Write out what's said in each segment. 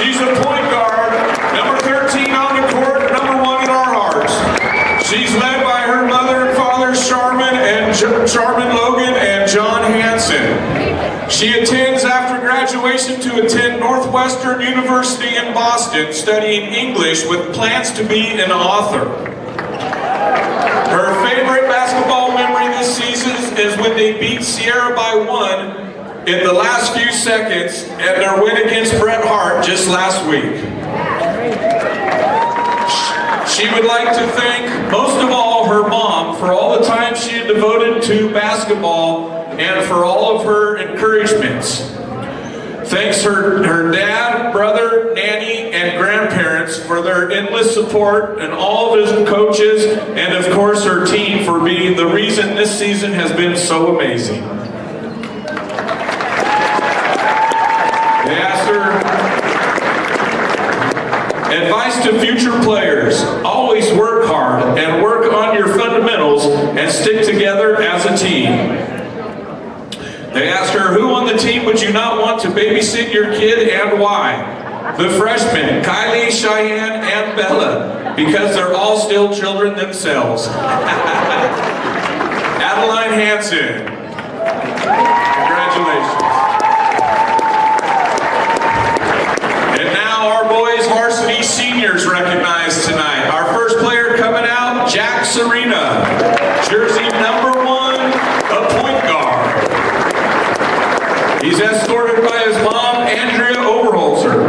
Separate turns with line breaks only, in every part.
She's a point guard, number 13 on the court, number 1 in our hearts. She's led by her mother and father, Charmin Logan and John Hansen. She attends after graduation to attend Northwestern University in Boston, studying English with plans to be an author. Her favorite basketball memory this season is when they beat Sierra by 1 in the last few seconds at their win against Bret Hart just last week. She would like to thank, most of all, her mom for all the time she had devoted to basketball and for all of her encouragements. Thanks her dad, brother, nanny, and grandparents for their endless support, and all of his coaches, and of course her team for being the reason this season has been so amazing. They asked her, advice to future players, always work hard and work on your fundamentals and stick together as a team. They asked her, who on the team would you not want to babysit your kid and why? The freshmen, Kylie, Cheyenne, and Bella, because they're all still children themselves. Adeline Hansen, congratulations. Our boys varsity seniors recognized tonight. Our first player coming out, Jack Serena, jersey number 1, a point guard. He's escorted by his mom, Andrea Overholzer.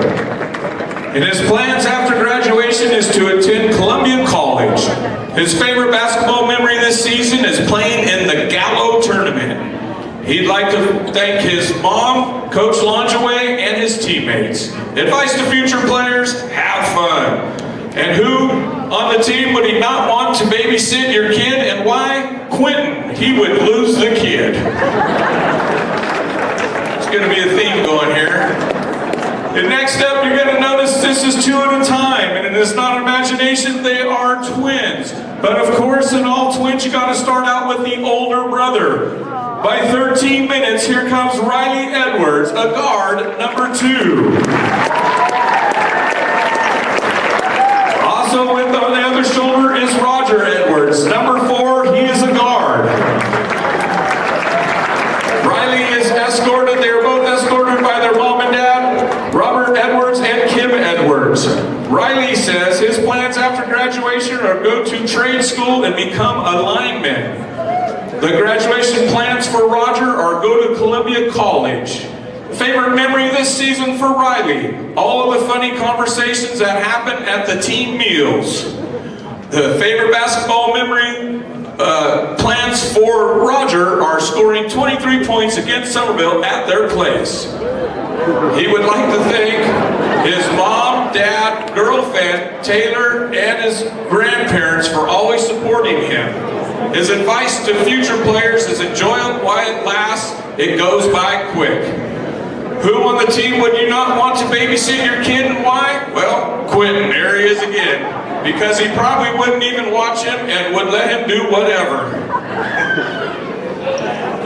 And his plans after graduation is to attend Columbia College. His favorite basketball memory this season is playing in the Gallo tournament. He'd like to thank his mom, Coach Longeaway, and his teammates. Advice to future players, have fun. And who on the team would he not want to babysit your kid and why? Quentin, he would lose the kid. It's going to be a theme going here. And next up, you're going to notice this is 2 at a time, and it is not imagination, they are twins. But of course, in all twins, you got to start out with the older brother. By 13 minutes, here comes Riley Edwards, a guard, number 2. Also with on the other shoulder is Roger Edwards, number 4, he is a guard. Riley is escorted, they are both escorted by their mom and dad, Robert Edwards and Kim Edwards. Riley says his plans after graduation are go to trade school and become a lineman. The graduation plans for Roger are go to Columbia College. Favorite memory this season for Riley, all of the funny conversations that happen at the team meals. The favorite basketball memory plans for Roger are scoring 23 points against Summerville at their place. He would like to thank his mom, dad, girlfriend, Taylor, and his grandparents for always supporting him. His advice to future players is enjoy it while it lasts, it goes by quick. Who on the team would you not want to babysit your kid and why? Well, Quentin, there he is again. Because he probably wouldn't even watch him and would let him do whatever.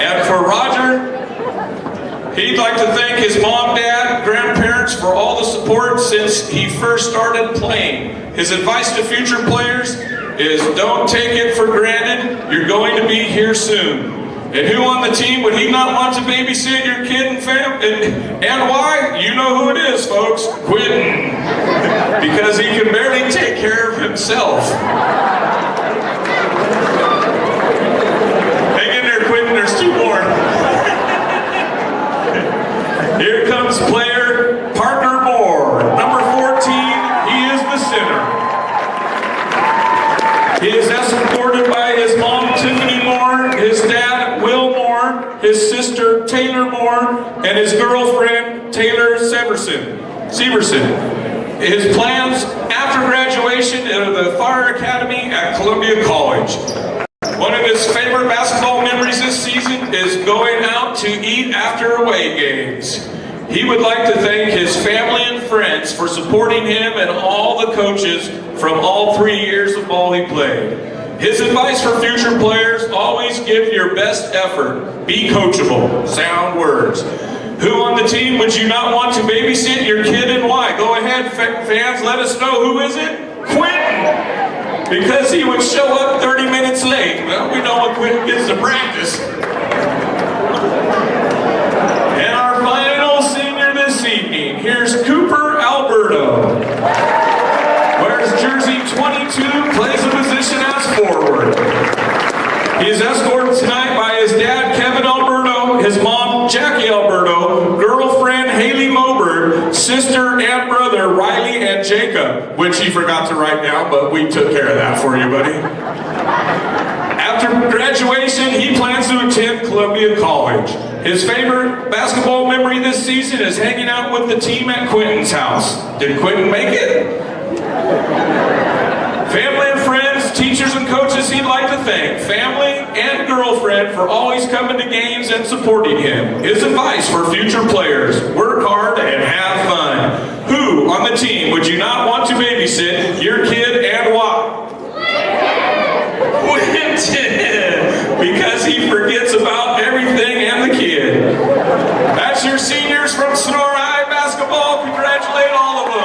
And for Roger, he'd like to thank his mom, dad, grandparents for all the support since he first started playing. His advice to future players is don't take it for granted, you're going to be here soon. And who on the team would he not want to babysit your kid and why? You know who it is, folks, Quentin. Because he can barely take care of himself. Hang in there, Quentin, there's 2 more. Here comes player Parker Moore, number 14, he is the center. He is escorted by his mom, Tiffany Moore, his dad, Will Moore, his sister, Taylor Moore, and his girlfriend, Taylor Severson. his plans after graduation of the Fire Academy at Columbia College. One of his favorite basketball memories this season is going out to eat after away games. He would like to thank his family and friends for supporting him and all the coaches from all 3 years of ball he played. His advice for future players: always give your best effort. Be coachable. Sound words. Who on the team would you not want to babysit your kid and why? Go ahead, fans, let us know. Who is it? Quentin! Because he would show up 30 minutes late. Well, we know when Quentin gets to practice. And our final senior this evening, here's Cooper Alberto. Wears jersey 22, plays the position as forward. He is escorted tonight by his dad, Kevin Alberto, his mom, Jackie Alberto, girlfriend, Haley Moberg, sister and brother, Riley and Jacob, which he forgot to write down, but we took care of that for you, buddy. After graduation, he plans to attend Columbia College. His favorite basketball memory this season is hanging out with the team at Quentin's house. Did Quentin make it? Family and friends, teachers and coaches he'd like to thank. Family and girlfriend for always coming to games and supporting him. His advice for future players: work hard and have fun. Who on the team would you not want to babysit your kid and why? Quentin! Because he forgets about everything and the kid. That's your seniors from Sonora High Basketball. Congratulate all of them.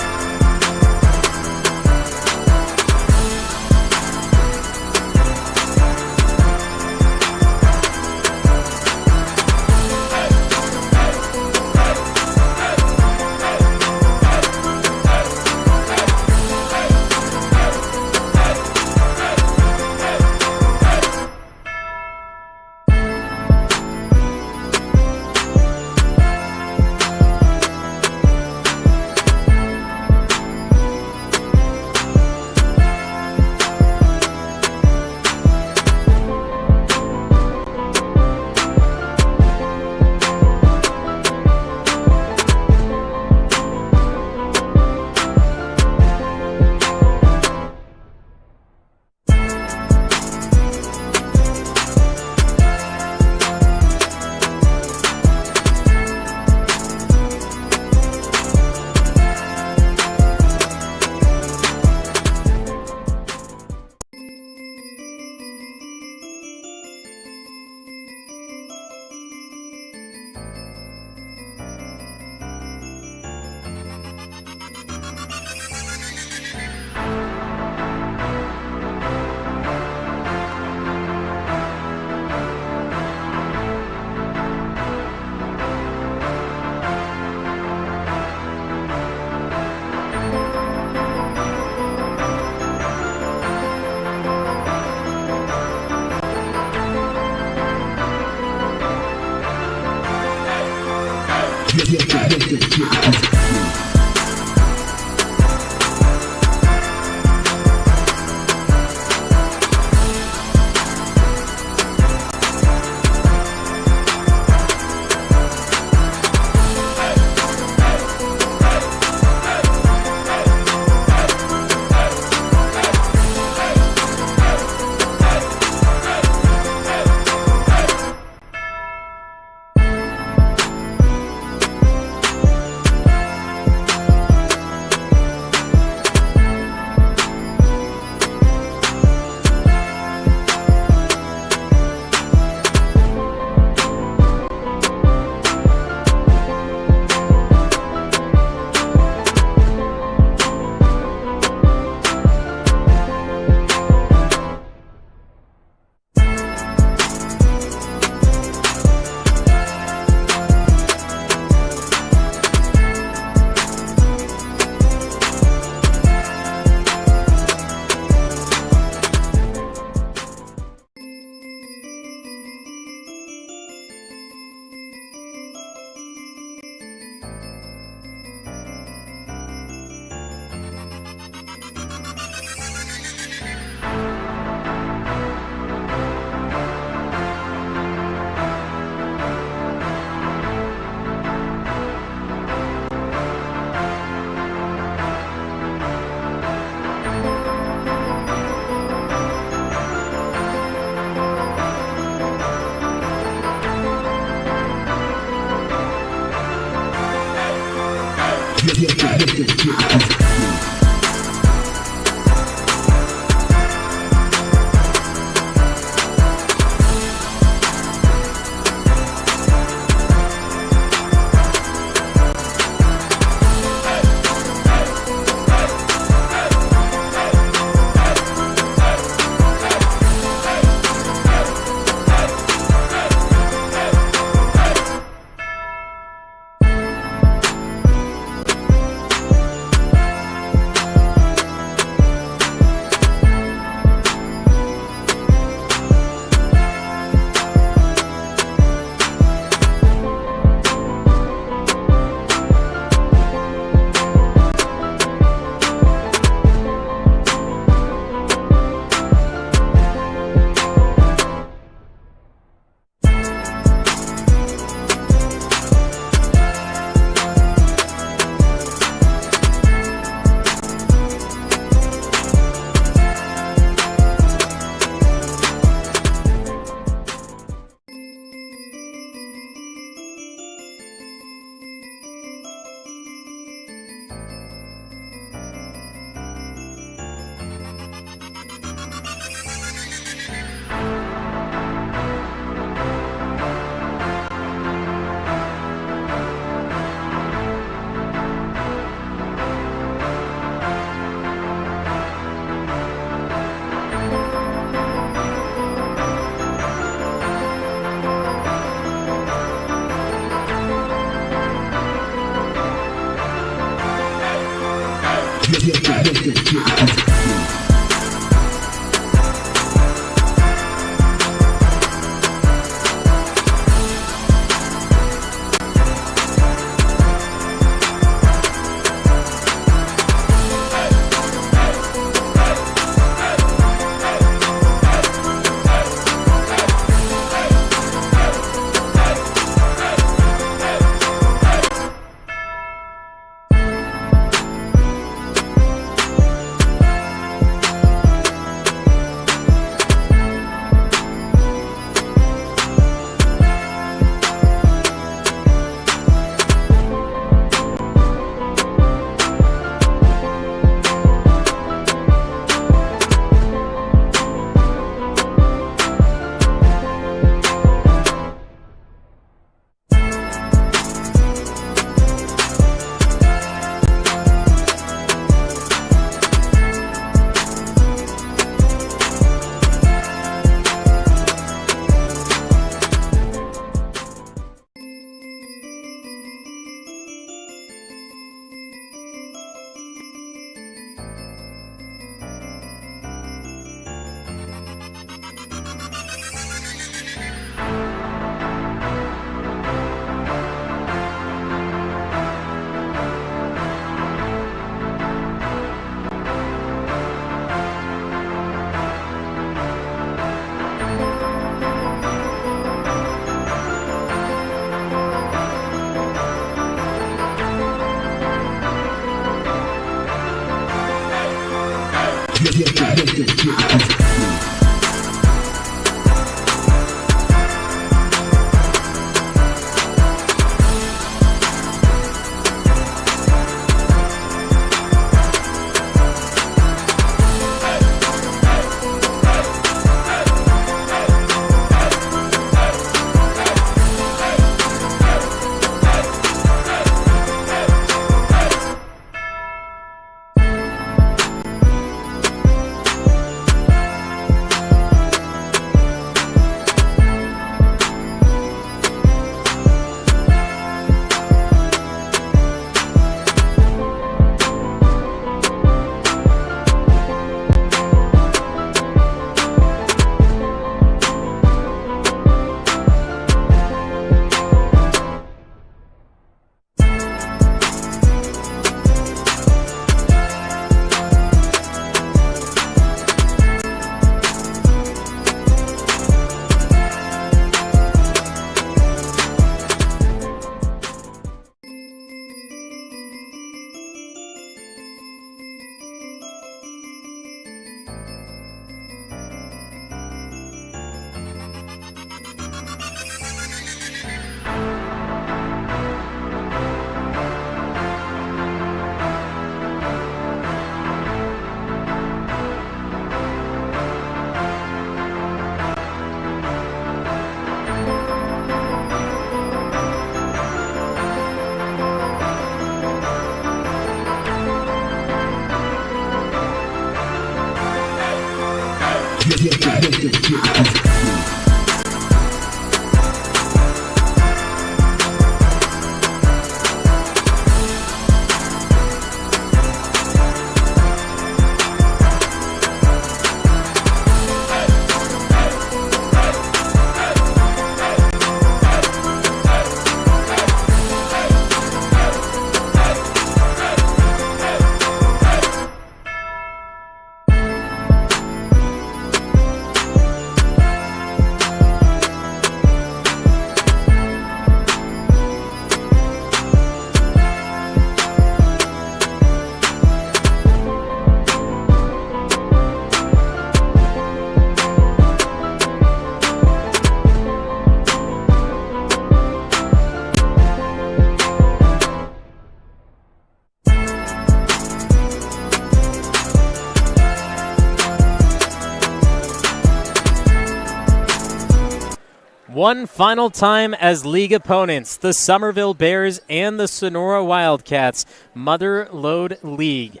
One final time as league opponents, the Summerville Bears and the Sonora Wildcats, Mother Lode League.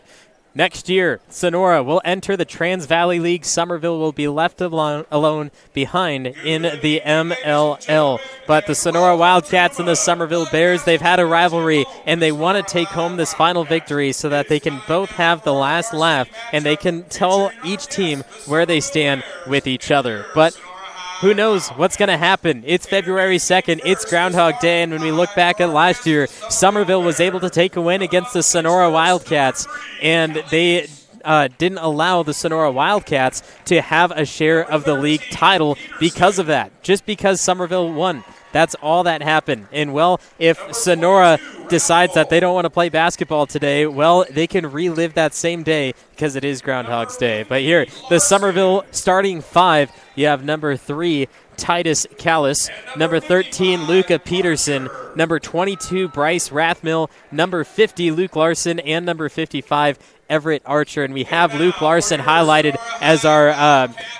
Next year, Sonora will enter the Trans Valley League. Summerville will be left alone behind in the MLL. But the Sonora Wildcats and the Summerville Bears, they've had a rivalry, and they want to take home this final victory so that they can both have the last laugh, and they can tell each team where they stand with each other. But who knows what's going to happen? It's February 2nd. It's Groundhog Day, and when we look back at last year, Summerville was able to take a win against the Sonora Wildcats, and they didn't allow the Sonora Wildcats to have a share of the league title because of that, just because Summerville won. That's all that happened. And, well, if Sonora decides that they don't want to play basketball today, well, they can relive that same day because it is Groundhog's Day. But here, the Summerville starting five, you have number 3, Titus Callis, number 13, Luca Peterson, number 22, Bryce Rathmill, number 50, Luke Larson, and number 55, Everett Archer. And we have Luke Larson highlighted as our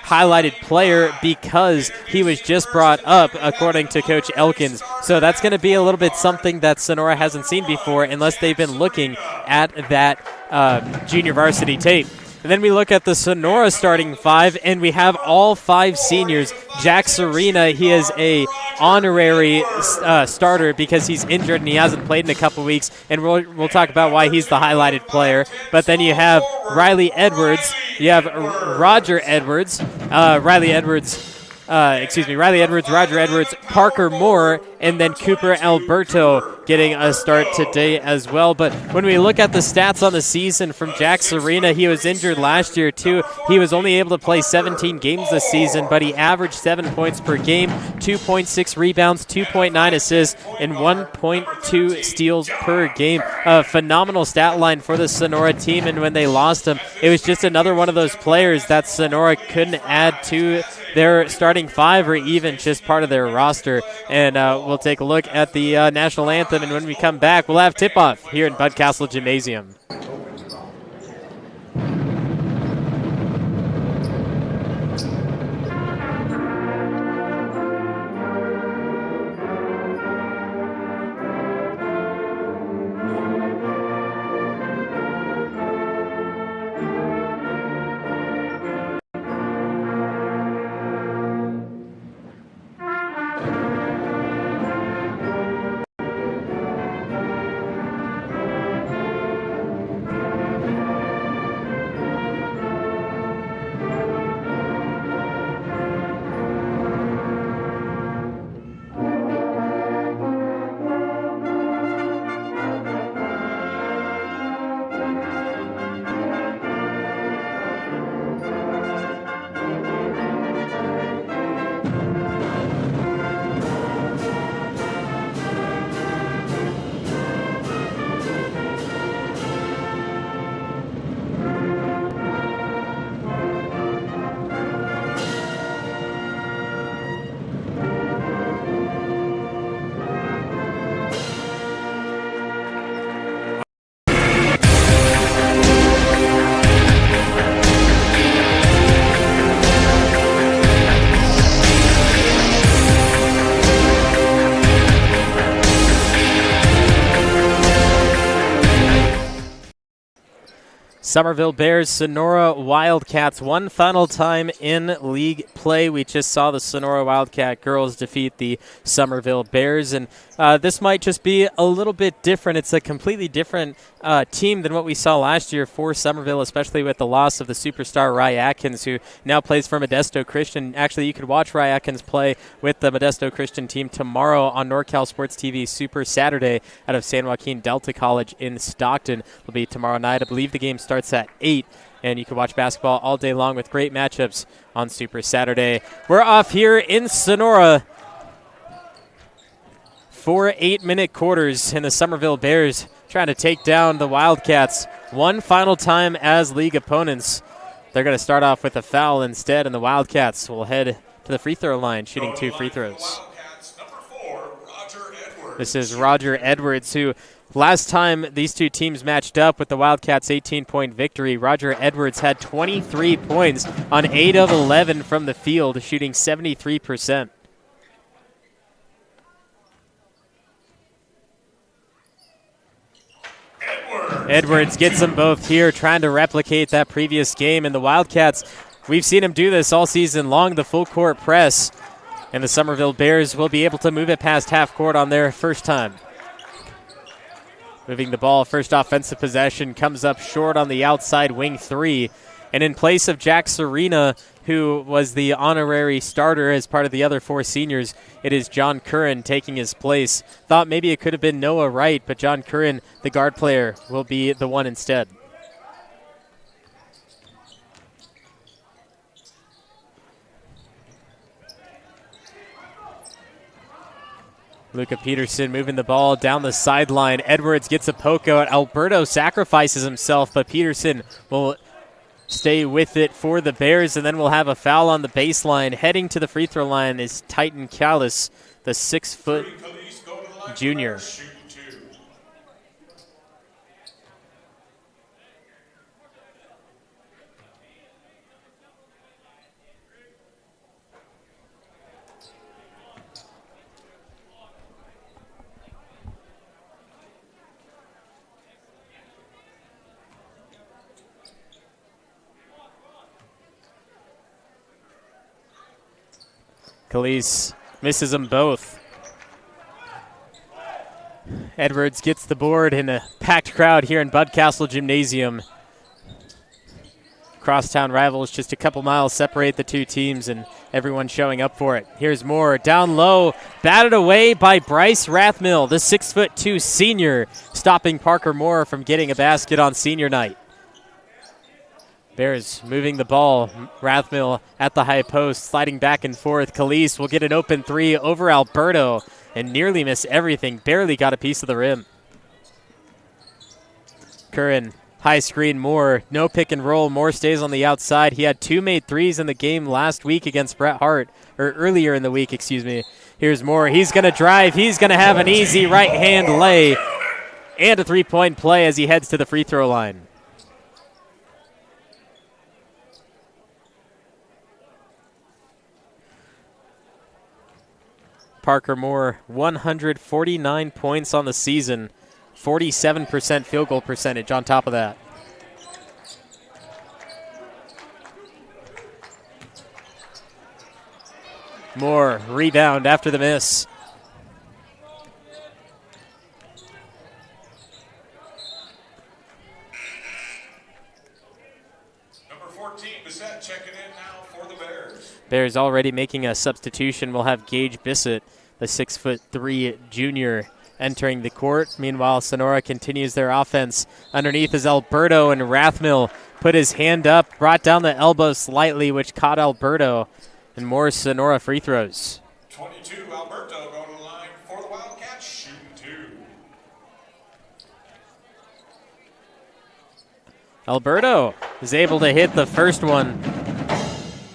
highlighted player because he was just brought up, according to Coach Elkins. So that's going to be a little bit something that Sonora hasn't seen before unless they've been looking at that junior varsity tape. And then we look at the Sonora starting five, and we have all 5 seniors. Jack Serena, he is a honorary starter because he's injured and he hasn't played in a couple weeks, and we'll talk about why he's the highlighted player. But then you have Riley Edwards, you have Roger Edwards, Roger Edwards, Parker Moore, and then Cooper Alberto getting a start today as well. But when we look at the stats on the season from Jack Serena, he was injured last year too. He was only able to play 17 games this season, but he averaged 7 points per game, 2.6 rebounds, 2.9 assists, and 1.2 steals per game. A phenomenal stat line for the Sonora team, and when they lost him, it was just another one of those players that Sonora couldn't add to their starting five or even just part of their roster. And we'll take a look at the national anthem, and when we come back, we'll have tip-off here in Bud Castle Gymnasium. Summerville Bears, Sonora Wildcats, one final time in league play. We just saw the Sonora Wildcat girls defeat the Summerville Bears, and this might just be a little bit different. It's a completely different team than what we saw last year for Summerville, especially with the loss of the superstar Rye Atkins, who now plays for Modesto Christian. Actually, you could watch Rye Atkins play with the Modesto Christian team tomorrow on NorCal Sports TV Super Saturday out of San Joaquin Delta College in Stockton. It'll be tomorrow night. I believe the game starts at 8, and you can watch basketball all day long with great matchups on Super Saturday. We're off here in Sonora for 8-minute quarters, and the Summerville Bears trying to take down the Wildcats one final time as league opponents. They're going to start off with a foul instead, and the Wildcats will head to the free throw line, shooting 2 free throws. This is Roger Edwards, who last time these two teams matched up with the Wildcats' 18-point victory, Roger Edwards had 23 points on 8 of 11 from the field, shooting 73%. Edwards gets them both here, trying to replicate that previous game. And the Wildcats, we've seen him do this all season long, the full court press. And the Summerville Bears will be able to move it past half court on their first time. Moving the ball, first offensive possession, comes up short on the outside wing 3. And in place of Jack Serena, who was the honorary starter as part of the other 4 seniors, it is John Curran taking his place. Thought maybe it could have been Noah Wright, but John Curran, the guard player, will be the one instead. Luca Peterson moving the ball down the sideline. Edwards gets a poke out. Alberto sacrifices himself, but Peterson will stay with it for the Bears, and then we'll have a foul on the baseline. Heading to the free throw line is Titan Callis, the 6-foot junior. Calise misses them both. Edwards gets the board in a packed crowd here in Bud Castle Gymnasium. Crosstown rivals just a couple miles separate the two teams, and everyone showing up for it. Here's Moore down low, batted away by Bryce Rathmill, the 6'2" senior, stopping Parker Moore from getting a basket on senior night. Bears moving the ball. Rathmill at the high post, sliding back and forth. Calise will get an open three over Alberto and nearly miss everything. Barely got a piece of the rim. Curran, high screen Moore. No pick and roll. Moore stays on the outside. He had 2 made threes in the game last week against Bret Hart, or earlier in the week, excuse me. Here's Moore. He's going to drive. He's going to have an easy right-hand lay and a three-point play as he heads to the free throw line. Parker Moore, 149 points on the season, 47% field goal percentage on top of that. Moore, rebound after the miss.
Number 14, Bissett checking in now for the Bears.
Bears already making a substitution. We'll have Gage Bissett, the 6'3" junior, entering the court. Meanwhile, Sonora continues their offense. Underneath is Alberto, and Rathmill put his hand up, brought down the elbow slightly, which caught Alberto, and more Sonora free throws.
22, Alberto going to the line for the Wildcats, shooting 2.
Alberto is able to hit the first one.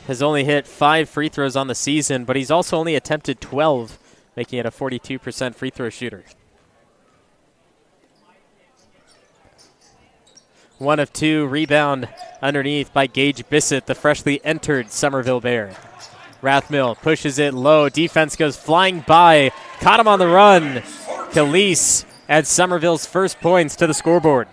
Has only hit 5 free throws on the season, but he's also only attempted 12, making it a 42% free throw shooter. 1 of 2, rebound underneath by Gage Bissett, the freshly entered Summerville Bear. Rathmill pushes it low. Defense goes flying by. Caught him on the run. Calise adds Summerville's first points to the scoreboard.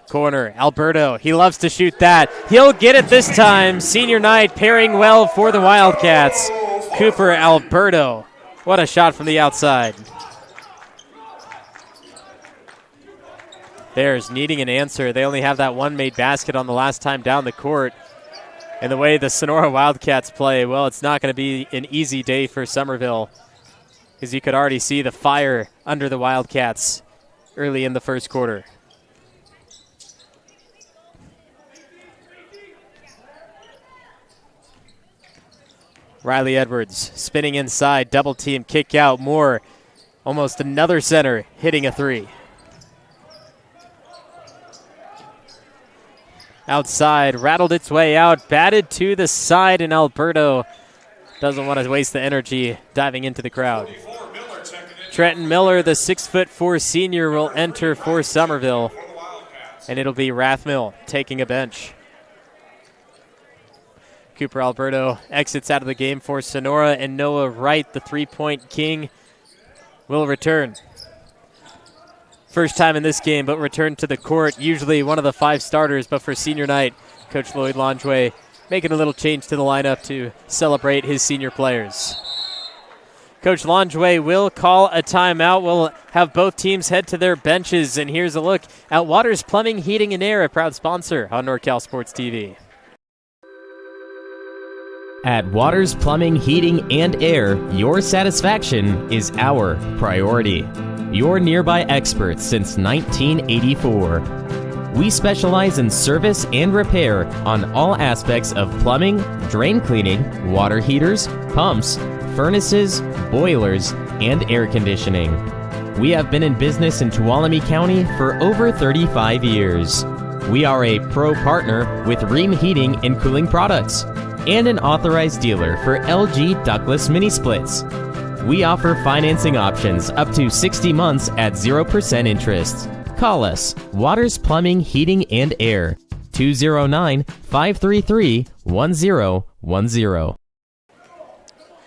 Corner, Alberto, he loves to shoot that. He'll get it this time. Senior night pairing well for the Wildcats. Cooper Alberto, what a shot from the outside. Bears needing an answer. They only have that one made basket on the last time down the court. And the way the Sonora Wildcats play, well, it's not going to be an easy day for Summerville, because you could already see the fire under the Wildcats early in the first quarter. Riley Edwards spinning inside, double team, kick out. Moore, almost another center, hitting a three. Outside, rattled its way out, batted to the side, and Alberto doesn't want to waste the energy diving into the crowd. Trenton Miller, the 6'4" senior, will enter for Summerville, and it'll be Rathmill taking a bench. Cooper Alberto exits out of the game for Sonora, and Noah Wright, the three-point king, will return. First time in this game, but return to the court. Usually one of the 5 starters, but for senior night, Coach Lloyd Longway making a little change to the lineup to celebrate his senior players. Coach Longway will call a timeout. We'll have both teams head to their benches, and here's a look at Waters Plumbing, Heating, and Air, a proud sponsor on NorCal Sports TV.
At Waters Plumbing, Heating, and Air, your satisfaction is our priority. Your nearby experts since 1984. We specialize in service and repair on all aspects of plumbing, drain cleaning, water heaters, pumps, furnaces, boilers, and air conditioning. We have been in business in Tuolumne County for over 35 years. We are a pro partner with Ream Heating and Cooling Products and an authorized dealer for LG Ductless Mini Splits. We offer financing options up to 60 months at 0% interest. Call us, Waters Plumbing, Heating, and Air, 209-533-1010.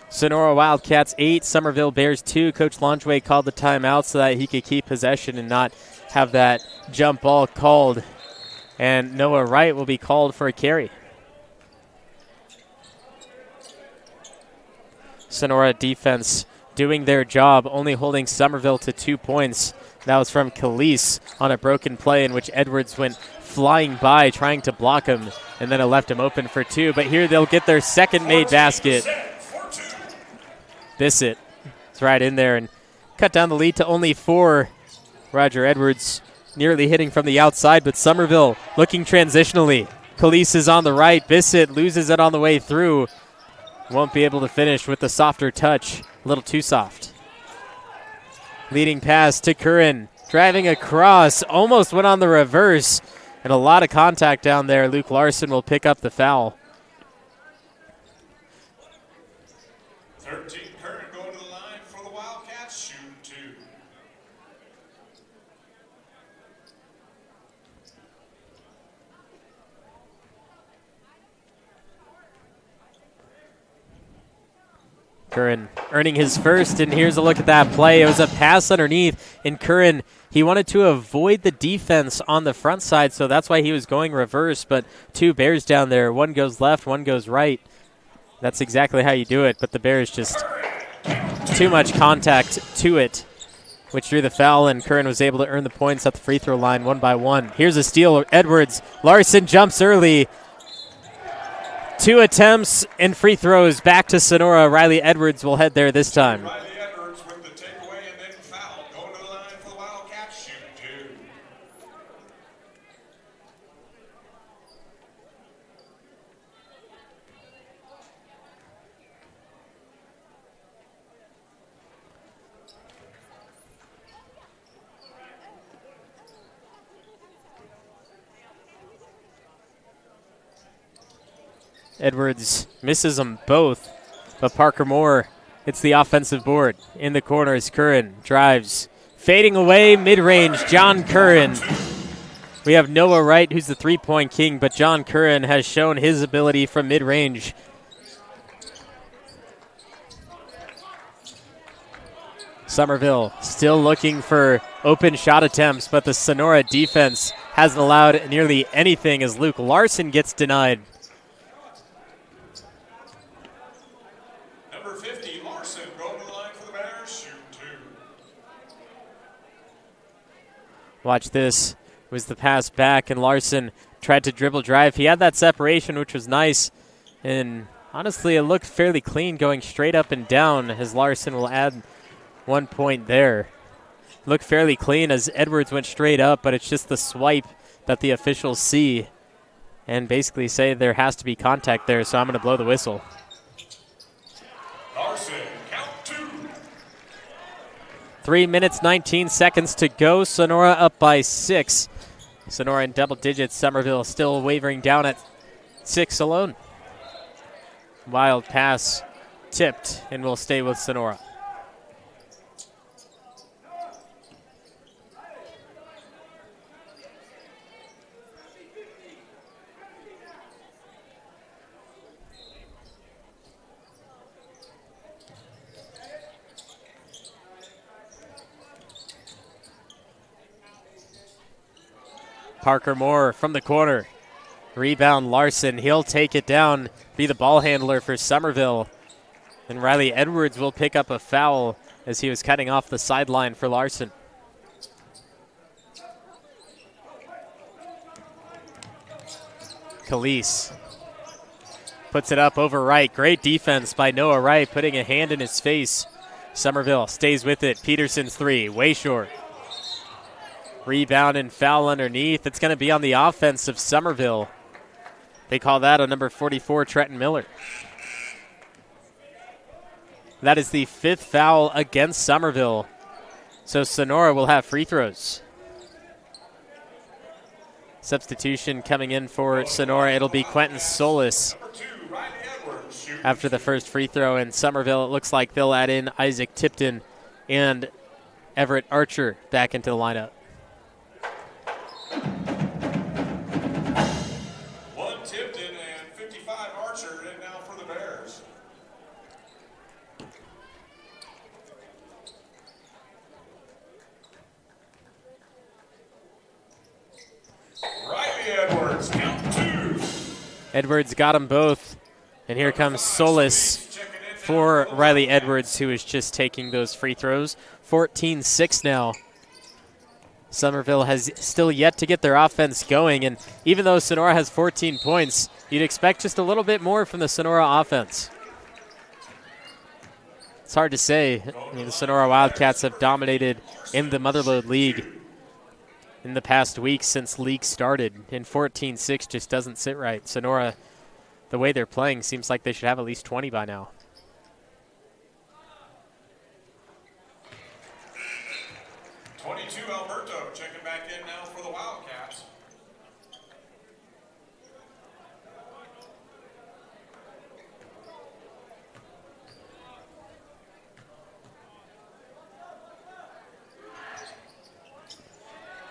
Sonora Wildcats 8, Summerville Bears 2. Coach Longway called the timeout so that he could keep possession and not have that jump ball called. And Noah Wright will be called for a carry. Sonora defense doing their job, only holding Summerville to 2 points That was from Khalees on a broken play in which Edwards went flying by trying to block him, and then it left him open for two. But here they'll get their second made basket. Bissett is right in there and cut down the lead to only 4. Roger Edwards nearly hitting from the outside, but Summerville looking transitionally. Khalees is on the right. Bissett loses it on the way through. Won't be able to finish with the softer touch. A little too soft. Leading pass to Curran. Driving across. Almost went on the reverse. And a lot of contact down there. Luke Larson will pick up the foul.
13 Curran going to the line for the Wildcats. Shooting 2.
Curran earning his first, and here's a look at that play. It was a pass underneath, and Curran, he wanted to avoid the defense on the front side, so that's why he was going reverse, but 2 Bears down there. One goes left, one goes right. That's exactly how you do it, but the Bears just too much contact to it, which drew the foul, and Curran was able to earn the points at the free throw line 1 by 1. Here's a steal. Edwards. Larson jumps early. 2 attempts and free throws back to Sonora. Riley Edwards will head there this time.
Riley Edwards with the takeaway and then foul. Going to the line for the Wildcats. Shooting 2.
Edwards misses them both, but Parker Moore hits the offensive board. In the corners, Curran drives. Fading away, mid-range, John Curran. We have Noah Wright, who's the three-point king, but John Curran has shown his ability from mid-range. Summerville still looking for open shot attempts, but the Sonora defense hasn't allowed nearly anything as Luke Larson gets denied.
Number 50, Larson, going to the line for the Bears. Shooting 2.
Watch this. It was the pass back, and Larson tried to dribble drive. He had that separation, which was nice. And honestly, it looked fairly clean going straight up and down as Larson will add 1 point there. Looked fairly clean as Edwards went straight up, but it's just the swipe that the officials see and basically say there has to be contact there, so I'm going to blow the whistle.
Larson, count 2.
3 minutes, 19 seconds to go. Sonora up by 6. Sonora in double digits. Summerville still wavering down at 6 alone. Wild pass tipped and will stay with Sonora. Parker Moore from the corner. Rebound Larson. He'll take it down, be the ball handler for Summerville. And Riley Edwards will pick up a foul as he was cutting off the sideline for Larson. Khalees puts it up over Wright. Great defense by Noah Wright, putting a hand in his face. Summerville stays with it. Peterson's 3, way short. Rebound and foul underneath. It's going to be on the offense of Summerville. They call that on number 44, Trenton Miller. That is the 5th foul against Summerville. So Sonora will have free throws. Substitution coming in for Sonora. It'll be Quentin Solis after the first free throw. And Summerville, it looks like they'll add in Isaac Tipton and Everett Archer back into the lineup.
One Tipton and 55 Archer in now for the Bears. Riley Edwards, count 2.
Edwards got them both. And here comes Solis for Riley Edwards, who is just taking those free throws. 14-6 now. Summerville has still yet to get their offense going, and even though Sonora has 14 points, you'd expect just a little bit more from the Sonora offense. It's hard to say. I mean, the Sonora Wildcats have dominated in the Motherlode League in the past week since league started, and 14-6 just doesn't sit right. Sonora, the way they're playing, seems like they should have at least 20 by now.
Alberto checking back in now for the Wildcats.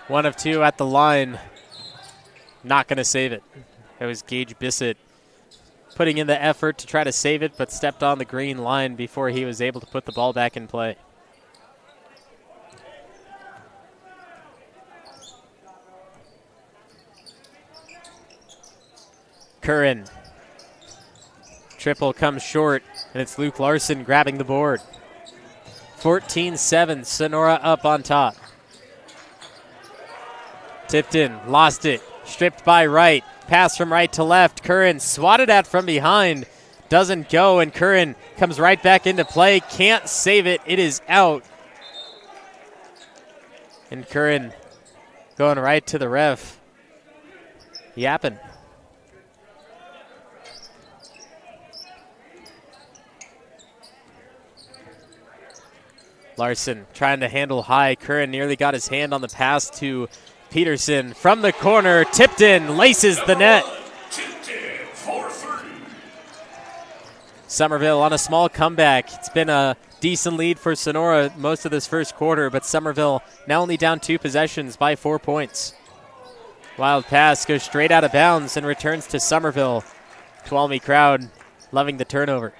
One of two at the line. Not going to save it. It was Gage Bissett putting in the effort to try to save it, but stepped on the green line before he was able to put the ball back in play. Curran. Triple comes short, and it's Luke Larson grabbing the board. 14-7, Sonora up on top. Tipped in, lost it, stripped by right. Pass from right to left. Curran swatted at from behind. Doesn't go, and Curran comes right back into play. Can't save it. It is out. And Curran going right to the ref. Yapping. Larson trying to handle high. Curran nearly got his hand on the pass to Peterson from the corner. Tipped in, laces the net. Summerville on a small comeback. It's been a decent lead for Sonora most of this first quarter, but Summerville now only down 2 possessions by 4 points. Wild pass goes straight out of bounds and returns to Summerville. Tuolumne crowd loving the turnover.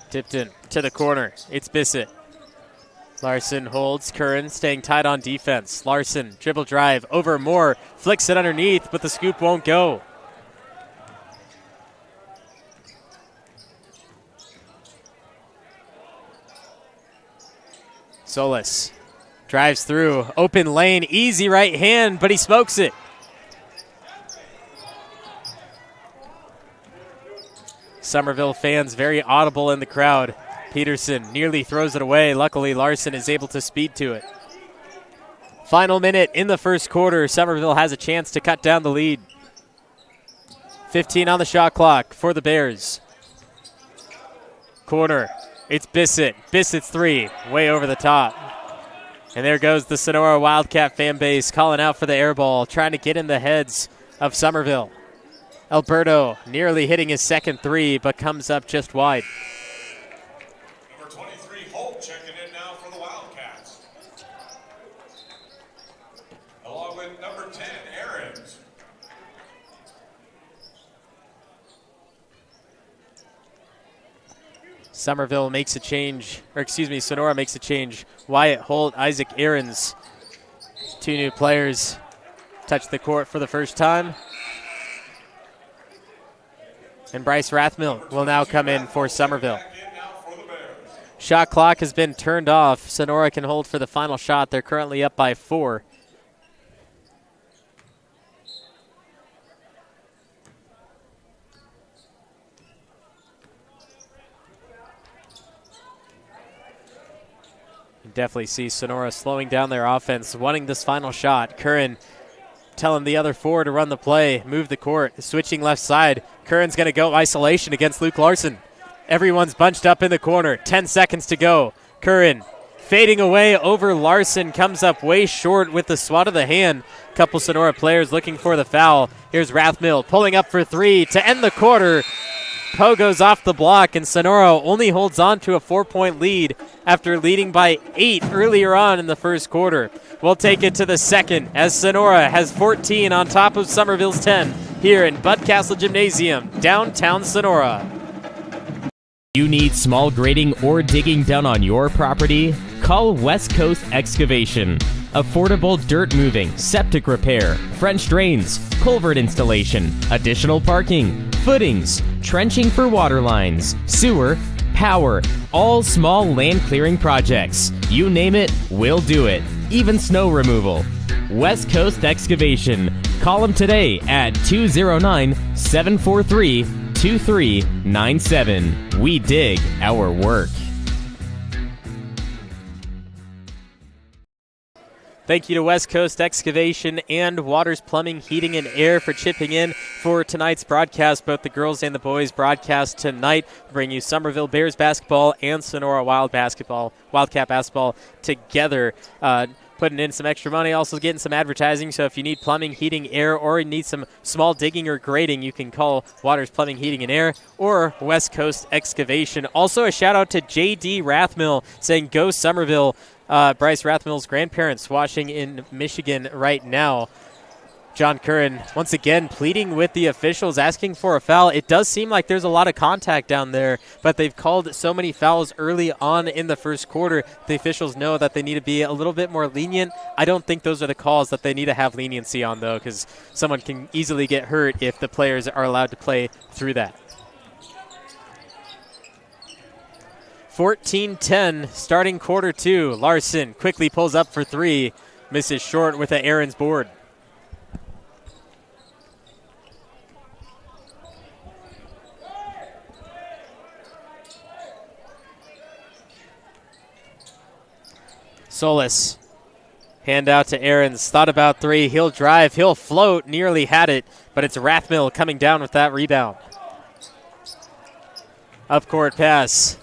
Tipped in to the corner. It's Bissett. Larson holds. Curran staying tight on defense. Larson, dribble drive over Moore. Flicks it underneath, but the scoop won't go. Solis drives through. Open lane. Easy right hand, but he smokes it. Summerville fans very audible in the crowd. Peterson nearly throws it away. Luckily, Larson is able to speed to it. Final minute in the first quarter. Summerville has a chance to cut down the lead. 15 on the shot clock for the Bears. Corner. It's Bissett. Bissett's three. Way over the top. And there goes the Sonora Wildcat fan base calling out for the air ball, trying to get in the heads of Summerville. Alberto nearly hitting his second three, but comes up just wide.
Number 23, Holt, checking in now for the Wildcats. Along with number 10, Aarons.
Summerville makes a change, Sonora makes a change. Wyatt Holt, Isaac Aarons. 2 new players touch the court for the first time. And Bryce Rathmill will now come in for Summerville. Shot clock has been turned off. Sonora can hold for the final shot. They're currently up by 4. You definitely see Sonora slowing down their offense, wanting this final shot. Curran telling the other 4 to run the play, move the court, switching left side. Curran's going to go isolation against Luke Larson. Everyone's bunched up in the corner. 10 seconds to go. Curran fading away over Larson, comes up way short with the swat of the hand. Couple Sonora players looking for the foul. Here's Rathmill pulling up for 3 to end the quarter. Poe goes off the block, and Sonora only holds on to a 4-point lead after leading by 8 earlier on in the first quarter. We'll take it to the second as Sonora has 14 on top of Summerville's 10 here in Bud Castle Gymnasium, downtown Sonora.
You need small grading or digging done on your property? Call West Coast Excavation. Affordable dirt moving, septic repair, French drains, culvert installation, additional parking, footings, trenching for water lines, sewer, power, all small land clearing projects. You name it, we'll do it. Even snow removal. West Coast Excavation. Call them today at 209-743-2397. We dig our work.
Thank you to West Coast Excavation and Waters Plumbing, Heating, and Air for chipping in for tonight's broadcast. Both the girls and the boys broadcast tonight bring you Summerville Bears basketball and Sonora Wildcat basketball together. Putting in some extra money, also getting some advertising. So if you need plumbing, heating, air, or you need some small digging or grading, you can call Waters Plumbing, Heating, and Air or West Coast Excavation. Also a shout out to J.D. Rathmill saying, "Go Summerville." Bryce Rathmill's grandparents watching in Michigan right now. John Curran once again pleading with the officials, asking for a foul. It does seem like there's a lot of contact down there, but they've called so many fouls early on in the first quarter. The officials know that they need to be a little bit more lenient. I don't think those are the calls that they need to have leniency on, though, because someone can easily get hurt if the players are allowed to play through that. 14-10, starting quarter two. Larson quickly pulls up for three, misses short with an Aaron's board. Solis, hand out to Aarons, thought about three, he'll drive, he'll float, nearly had it, but it's Rathmill coming down with that rebound. Up court pass,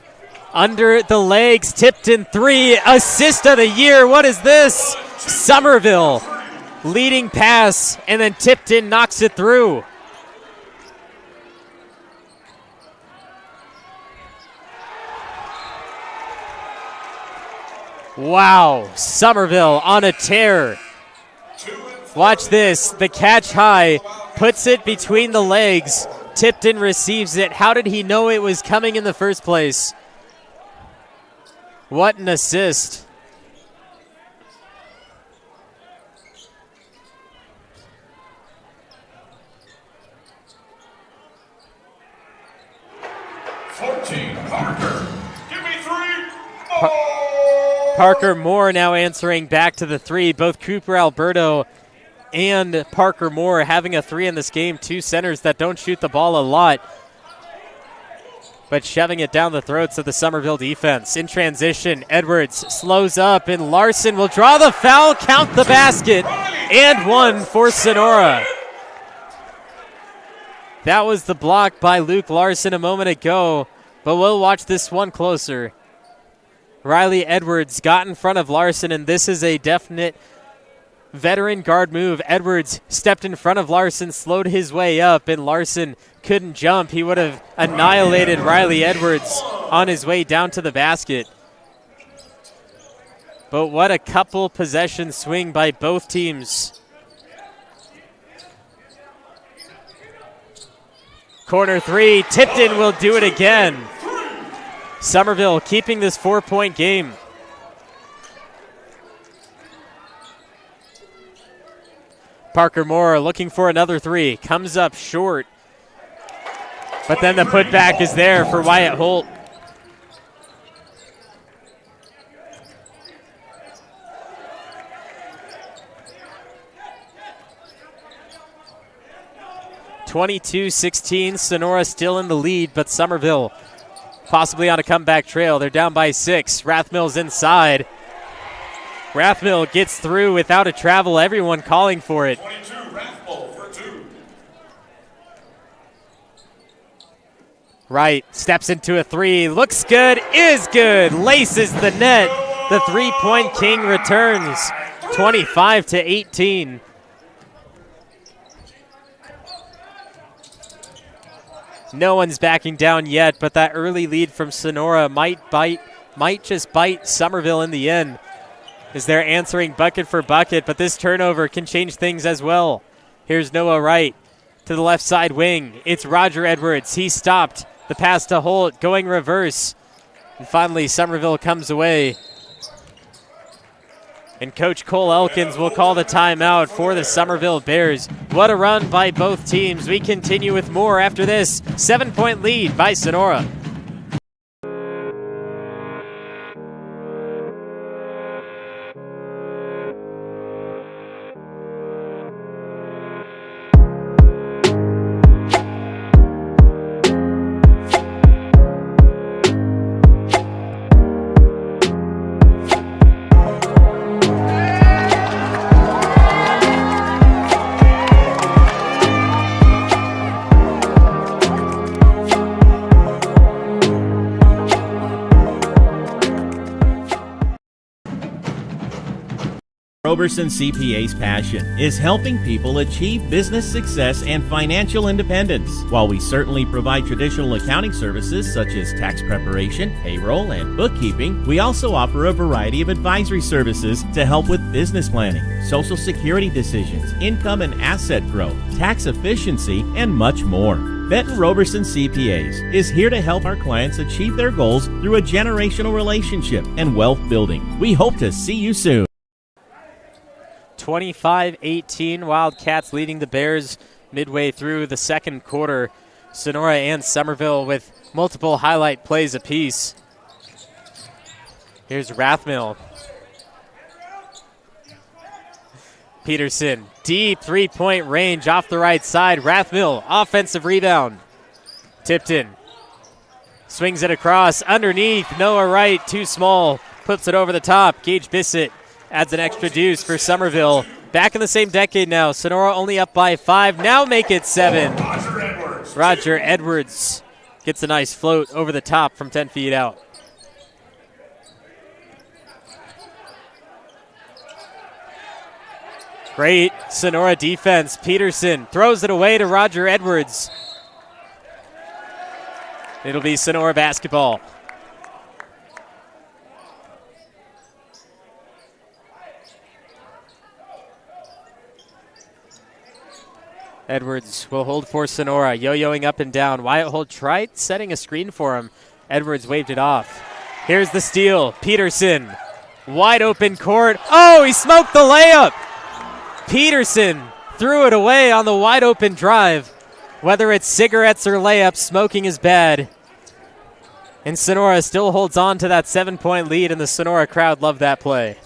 under the legs, tipped in three, assist of the year, what is this? Summerville, leading pass, and then tipped in, knocks it through. Wow, Summerville on a tear. Watch this, the catch high, puts it between the legs. Tipton receives it. How did he know it was coming in the first place? What an assist.
Parker, give me three.
Parker Moore now answering back to the three. Both Cooper Alberto and Parker Moore having a three in this game. Two centers that don't shoot the ball a lot, but shoving it down the throats of the Summerville defense. In transition, Edwards slows up, and Larson will draw the foul, count the basket, and one for Sonora. That was the block by Luke Larson a moment ago, but we'll watch this one closer. Riley Edwards got in front of Larson, and this is a definite veteran guard move. Edwards stepped in front of Larson, slowed his way up, and Larson couldn't jump. He would have annihilated Riley Edwards on his way down to the basket. But what a couple possession swing by both teams. Corner three, Tipton will do it again. Summerville keeping this 4-point game. Parker Moore looking for another three, comes up short, but then the putback is there for Wyatt Holt. (22-16), Sonora still in the lead, but Summerville possibly on a comeback trail. They're down by 6. Rathmill's inside. Rathmill gets through without a travel. Everyone calling for it.
22, Rathmill for two.
Wright steps into a three. Looks good, is good. Laces the net. The three-point king returns. 25-18. No one's backing down yet, but that early lead from Sonora might just bite Summerville in the end, as they're answering bucket for bucket, but this turnover can change things as well. Here's Noah Wright to the left side wing. It's Roger Edwards. He stopped the pass to Holt, going reverse. And finally, Summerville comes away. And Coach Cole Elkins will call the timeout for the Summerville Bears. What a run by both teams. We continue with more after this 7-point lead by Sonora.
Roberson CPA's passion is helping people achieve business success and financial independence. While we certainly provide traditional accounting services such as tax preparation, payroll, and bookkeeping, we also offer a variety of advisory services to help with business planning, social security decisions, income and asset growth, tax efficiency, and much more. Benton Roberson CPAs is here to help our clients achieve their goals through a generational relationship and wealth building. We hope to see you soon.
25-18, Wildcats leading the Bears midway through the second quarter. Sonora and Summerville with multiple highlight plays apiece. Here's Rathmill. Peterson, deep three-point range off the right side. Rathmill, offensive rebound. Tipton swings it across underneath. Noah Wright, too small, puts it over the top. Gage Bissett adds an extra deuce for Summerville. Back in the same decade now. Sonora only up by 5. Now make it 7. Roger Edwards gets a nice float over the top from 10 feet out. Great Sonora defense. Peterson throws it away to Roger Edwards. It'll be Sonora basketball. Edwards will hold for Sonora, yo-yoing up and down. Wyatt Holt tried setting a screen for him. Edwards waved it off. Here's the steal. Peterson, wide open court. Oh, he smoked the layup. Peterson threw it away on the wide open drive. Whether it's cigarettes or layups, smoking is bad. And Sonora still holds on to that 7-point lead, and the Sonora crowd loved that play.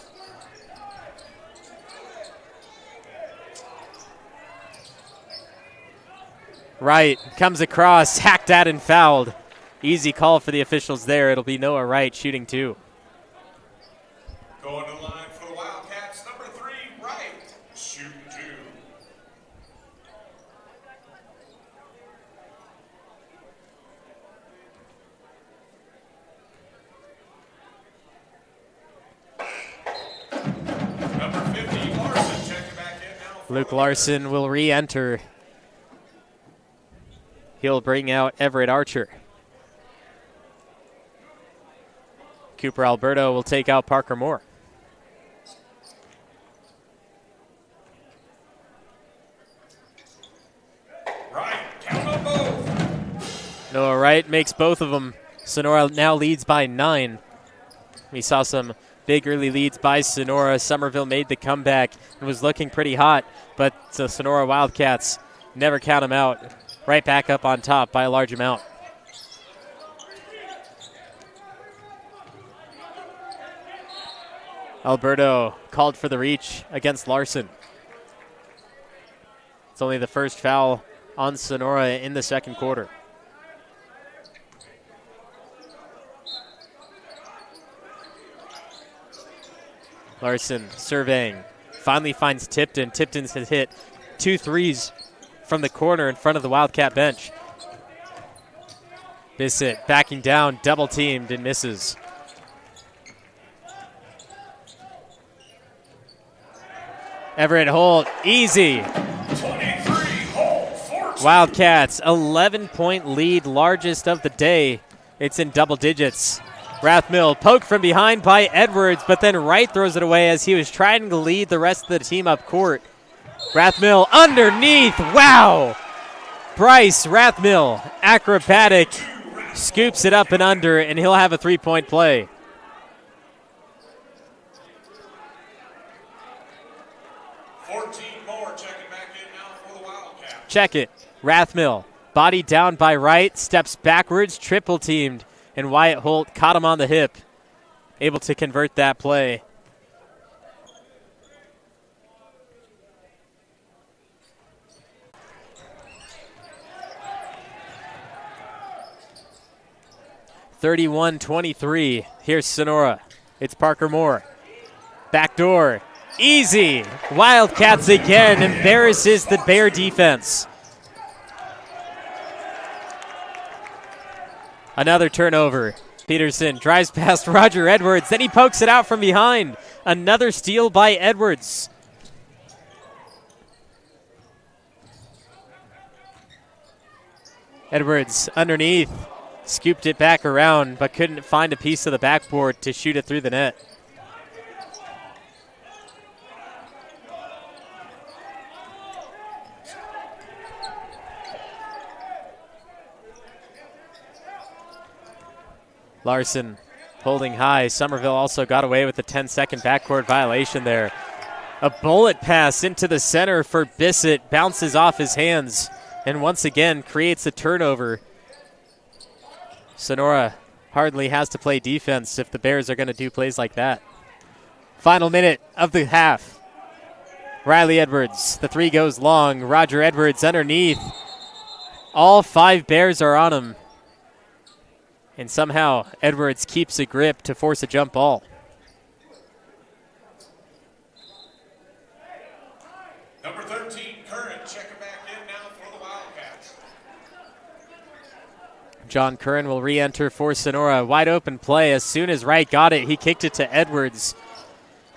Wright comes across, hacked at and fouled. Easy call for the officials there. It'll be Noah Wright shooting 2.
Going to the line for the Wildcats, number 3, Wright, shooting 2. Number 50, Larson, checking back in now.
Luke Larson will re-enter. He'll bring out Everett Archer. Cooper Alberto will take out Parker Moore.
Wright, count on both.
Noah Wright makes both of them. Sonora now leads by 9. We saw some big early leads by Sonora. Summerville made the comeback and was looking pretty hot, but the Sonora Wildcats never count them out. Right back up on top by a large amount. Alberto called for the reach against Larson. It's only the first foul on Sonora in the second quarter. Larson surveying. Finally finds Tipton. Tipton has hit 2 threes from the corner in front of the Wildcat bench. Bissett backing down, double teamed and misses. Everett Holt, easy.
23, Holt, 14.
Wildcats, 11-point lead, largest of the day. It's in double digits. Rathmill poked from behind by Edwards, but then Wright throws it away as he was trying to lead the rest of the team up court. Rathmill underneath. Wow. Bryce Rathmill, acrobatic, scoops it up and under, and he'll have a 3-point play. Check it. Rathmill, body down by Wright, steps backwards, triple teamed, and Wyatt Holt caught him on the hip, able to convert that play. (31-23). Here's Sonora. It's Parker Moore. Backdoor. Easy. Wildcats again. Embarrasses the Bear defense. Another turnover. Peterson drives past Roger Edwards. Then he pokes it out from behind. Another steal by Edwards. Edwards underneath. Scooped it back around, but couldn't find a piece of the backboard to shoot it through the net. Larson holding high. Summerville also got away with a 10-second backcourt violation there. A bullet pass into the center for Bissett. Bounces off his hands and once again creates a turnover. Sonora hardly has to play defense if the Bears are going to do plays like that. Final minute of the half. Riley Edwards, the three goes long. Roger Edwards underneath. All 5 Bears are on him. And somehow Edwards keeps a grip to force a jump ball.
Number 13, Curran, checking back in now for the Wildcats.
John Curran will re-enter for Sonora. Wide open play. As soon as Wright got it, he kicked it to Edwards.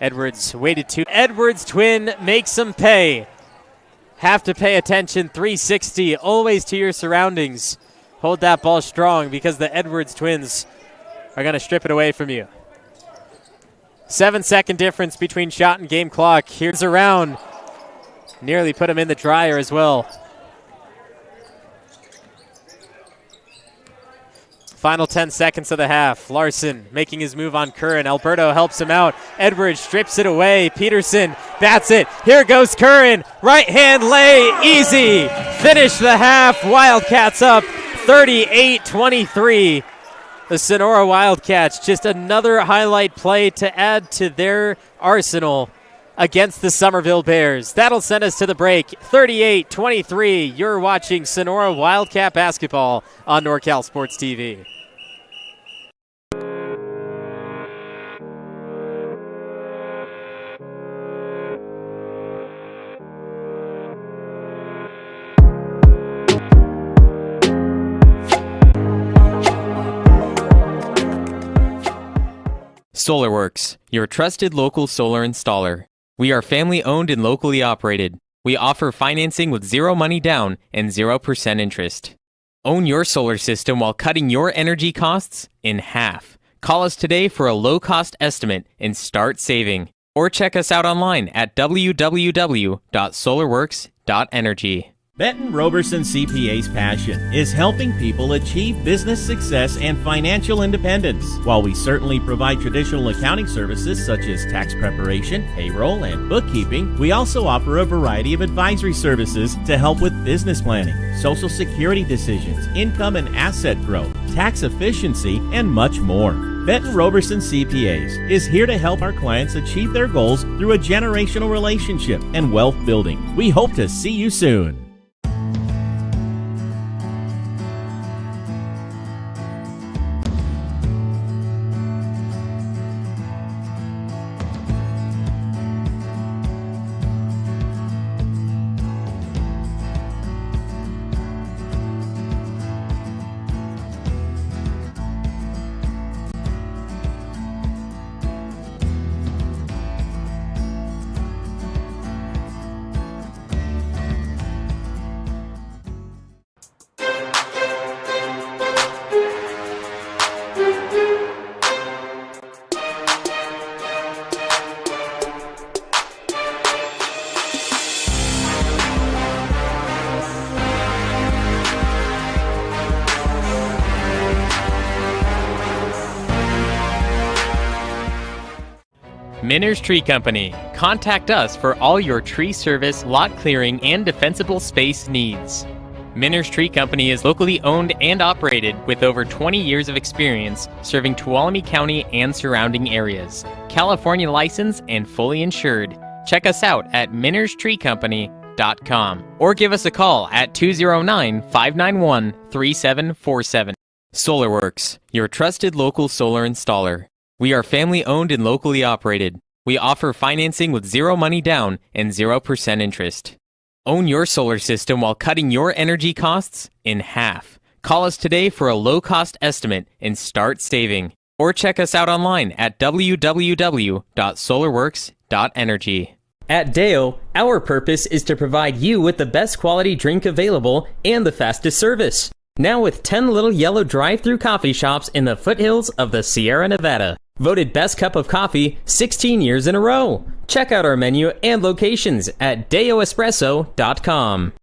Edwards waited to. Edwards twin makes them pay. Have to pay attention. 360. Always to your surroundings. Hold that ball strong because the Edwards twins are going to strip it away from you. 7-second difference between shot and game clock. Here's around. Nearly put him in the dryer as well. Final 10 seconds of the half. Larson making his move on Curran. Alberto helps him out. Edwards strips it away. Peterson, that's it. Here goes Curran. Right hand lay, easy. Finish the half. Wildcats up 38-23. The Sonora Wildcats, just another highlight play to add to their arsenal against the Summerville Bears. That'll send us to the break. 38-23. You're watching Sonora Wildcat basketball on NorCal Sports TV.
SolarWorks, your trusted local solar installer. We are family owned and locally operated. We offer financing with 0 money down and 0% interest. Own your solar system while cutting your energy costs in half. Call us today for a low-cost estimate and start saving. Or check us out online at www.solarworks.energy.
Benton Roberson CPA's passion is helping people achieve business success and financial independence. While we certainly provide traditional accounting services such as tax preparation, payroll, and bookkeeping, we also offer a variety of advisory services to help with business planning, Social Security decisions, income and asset growth, tax efficiency, and much more. Benton Roberson CPAs is here to help our clients achieve their goals through a generational relationship and wealth building. We hope to see you soon.
Minner's Tree Company,
Contact us for all your tree service, lot clearing, and defensible space needs. Minner's Tree Company is locally owned and operated with over 20 years of experience serving Tuolumne County and surrounding areas. California licensed and fully insured. Check us out at minnerstreecompany.com or give us a call at 209-591-3747. SolarWorks, your trusted local solar installer. We are family owned and locally operated. We offer financing with zero money down and 0% interest. Own your solar system while cutting your energy costs in half. Call us today for a low-cost estimate and start saving. Or check us out online at www.solarworks.energy.
At Deo, our purpose is to provide you with the best quality drink available and the fastest service. Now with 10 little yellow drive-through coffee shops in the foothills of the Sierra Nevada. Voted Best Cup of Coffee 16 years in a row. Check out our menu and locations at deoespresso.com.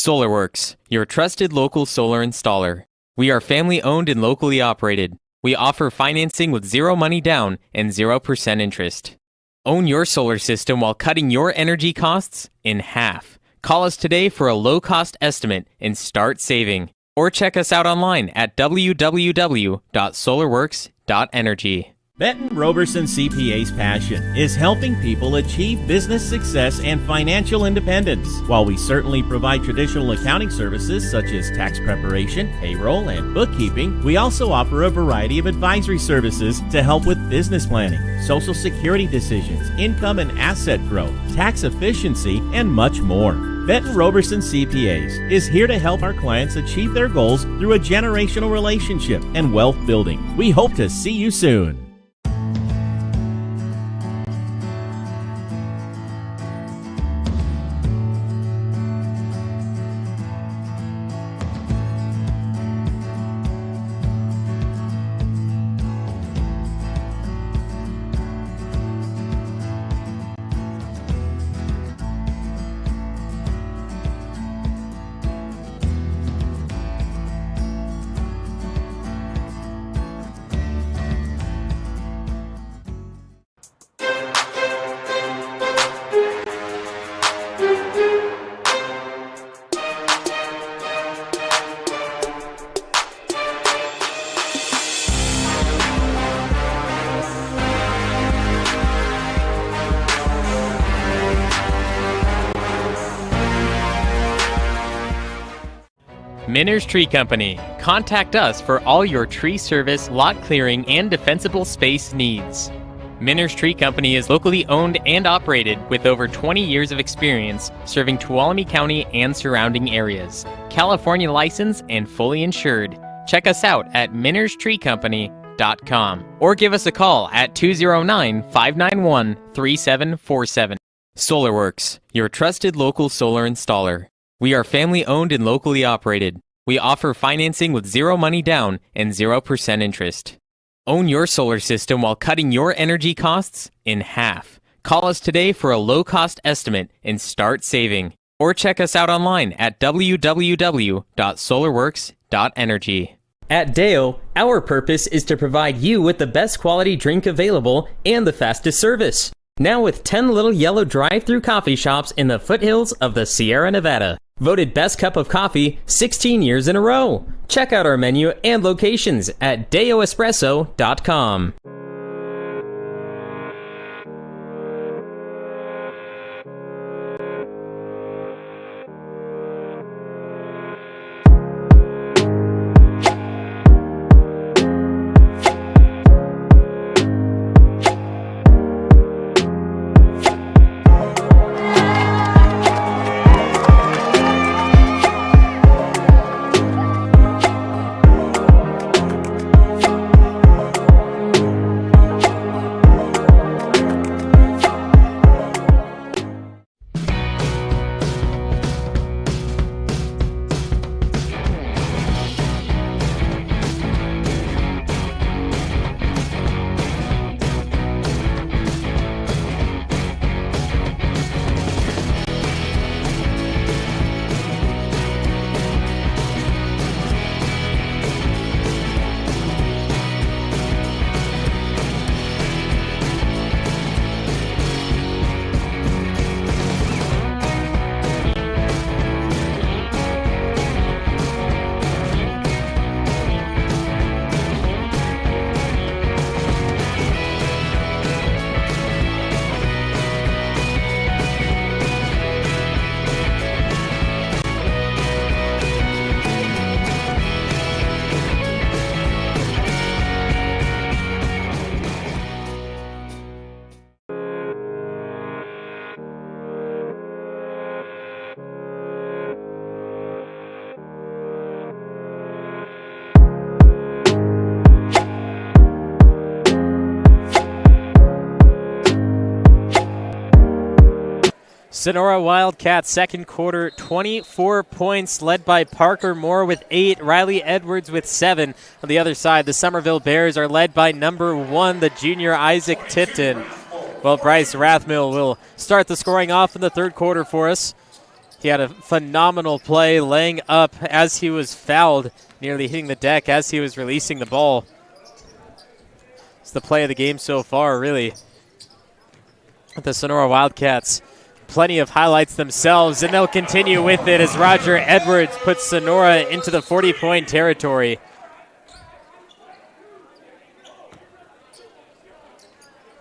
SolarWorks, your trusted local solar installer. We are family owned and locally operated. We offer financing with zero money down and 0% interest. Own your solar system while cutting your energy costs in half. Call us today for a low-cost estimate and start saving. Or check us out online at www.solarworks.energy.
Benton Roberson CPA's passion is helping people achieve business success and financial independence. While we certainly provide traditional accounting services such as tax preparation, payroll, and bookkeeping, we also offer a variety of advisory services to help with business planning, social security decisions, income and asset growth, tax efficiency, and much more. Benton Roberson CPAs is here to help our clients achieve their goals through a generational relationship and wealth building. We hope to see you soon.
Minner's Tree Company,
Contact us for all your tree service, lot clearing, and defensible space needs. Minner's Tree Company is locally owned and operated with over 20 years of experience serving Tuolumne County and surrounding areas. California licensed and fully insured. Check us out at minnerstreecompany.com or give us a call at 209-591-3747. SolarWorks, your trusted local solar installer. We are family owned and locally operated. We offer financing with zero money down and 0% interest. Own your solar system while cutting your energy costs in half. Call us today for a low-cost estimate and start saving. Or check us out online at www.solarworks.energy. At Deo, our purpose is to provide you with the best quality drink available and the fastest service. Now with 10 little yellow drive-through coffee shops in the foothills of the Sierra Nevada. Voted best cup of coffee 16 years in a row. Check out our menu and locations at deoespresso.com.
Sonora Wildcats second quarter, 24 points, led by Parker Moore with 8, Riley Edwards with 7. On the other side, the Summerville Bears are led by number 1, the junior Isaac Tipton. Well, Bryce Rathmill will start the scoring off in the third quarter for us. He had a phenomenal play laying up as he was fouled, nearly hitting the deck as he was releasing the ball. It's the play of the game so far, really. The Sonora Wildcats, plenty of highlights themselves, and they'll continue with it as Roger Edwards puts Sonora into the 40-point territory.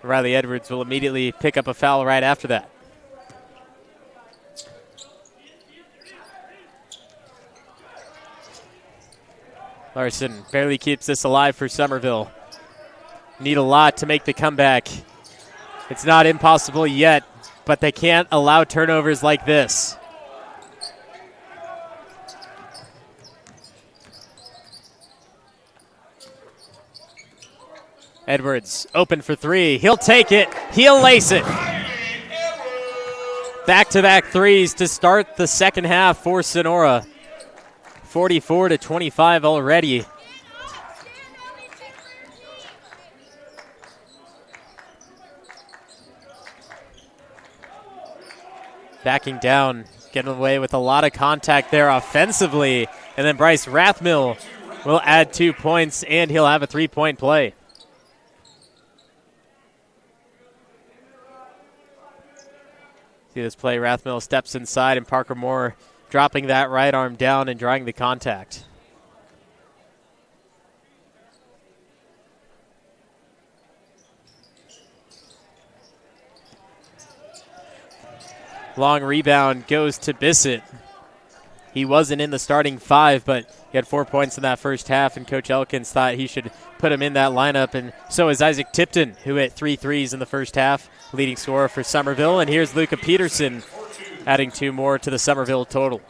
Riley Edwards will immediately pick up a foul right after that. Larson barely keeps this alive for Summerville. Need a lot to make the comeback. It's not impossible yet, but they can't allow turnovers like this. Edwards open for 3. He'll take it. He'll lace it. Back-to-back threes to start the second half for Sonora. 44-25 already. Backing down, getting away with a lot of contact there offensively. And then Bryce Rathmill will add 2 points, and he'll have a 3-point play. See this play, Rathmill steps inside, and Parker Moore dropping that right arm down and drawing the contact. Long rebound goes to Bissett. He wasn't in the starting 5, but he had 4 points in that first half, and Coach Elkins thought he should put him in that lineup. And so is Isaac Tipton, who hit 3 threes in the first half, leading scorer for Summerville. And here's Luca Peterson adding 2 more to the Summerville total.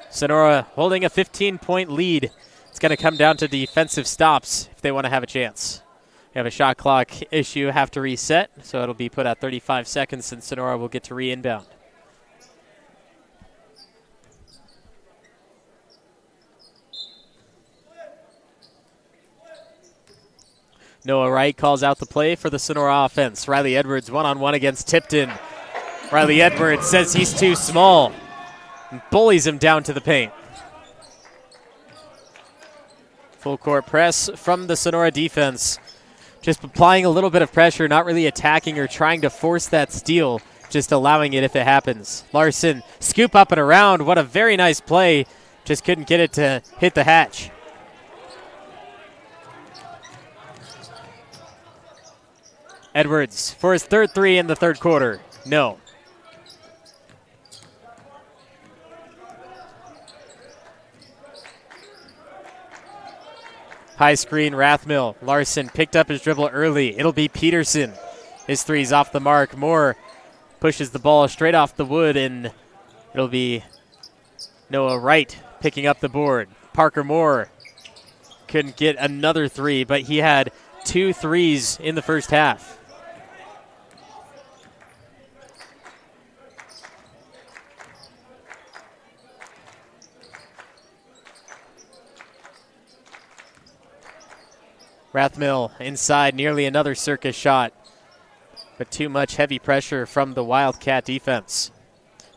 Sonora holding a 15-point lead. It's going to come down to defensive stops if they want to have a chance. We have a shot clock issue, have to reset, so it'll be put at 35 seconds, and Sonora will get to re-inbound. Noah Wright calls out the play for the Sonora offense. Riley Edwards one-on-one against Tipton. Riley Edwards says he's too small and bullies him down to the paint. Full court press from the Sonora defense. Just applying a little bit of pressure, not really attacking or trying to force that steal, just allowing it if it happens. Larson, scoop up and around. What a very nice play. Just couldn't get it to hit the hatch. Edwards for his third 3 in the third quarter. No. High screen, Rathmill. Larson picked up his dribble early. It'll be Peterson. His 3's off the mark. Moore pushes the ball straight off the wood, and it'll be Noah Wright picking up the board. Parker Moore couldn't get another 3, but he had 2 threes in the first half. Rathmill inside, nearly another circus shot, but too much heavy pressure from the Wildcat defense.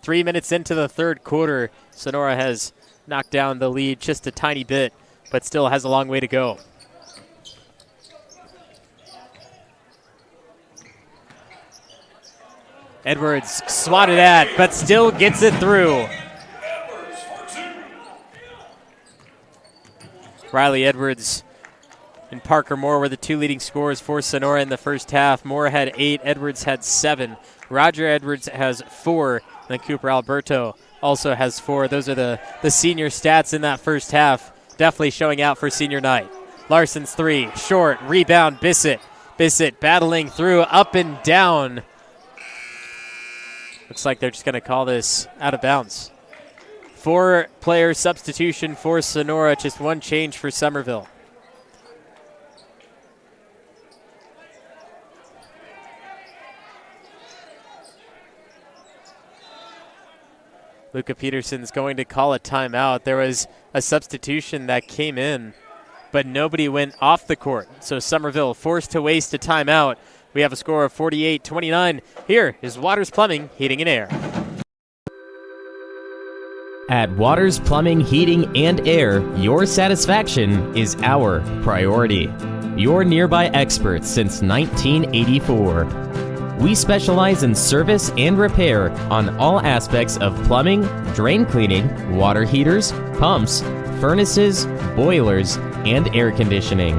3 minutes into the third quarter, Sonora has knocked down the lead just a tiny bit, but still has a long way to go. Edwards swatted at, but still gets it through. Riley Edwards and Parker Moore were the 2 leading scorers for Sonora in the first half. Moore had 8, Edwards had 7. Roger Edwards has 4, and Cooper Alberto also has 4. Those are the senior stats in that first half. Definitely showing out for senior night. Larson's 3, short, rebound, Bissett. Bissett battling through, up and down. Looks like they're just going to call this out of bounds. 4-player substitution for Sonora, just 1 change for Summerville. Luca Peterson's going to call a timeout. There was a substitution that came in, but nobody went off the court. So Summerville forced to waste a timeout. We have a score of 48-29. Here is Waters Plumbing, Heating and Air.
At Waters Plumbing, Heating, and Air, your satisfaction is our priority. Your nearby experts since 1984. We specialize in service and repair on all aspects of plumbing, drain cleaning, water heaters, pumps, furnaces, boilers, and air conditioning.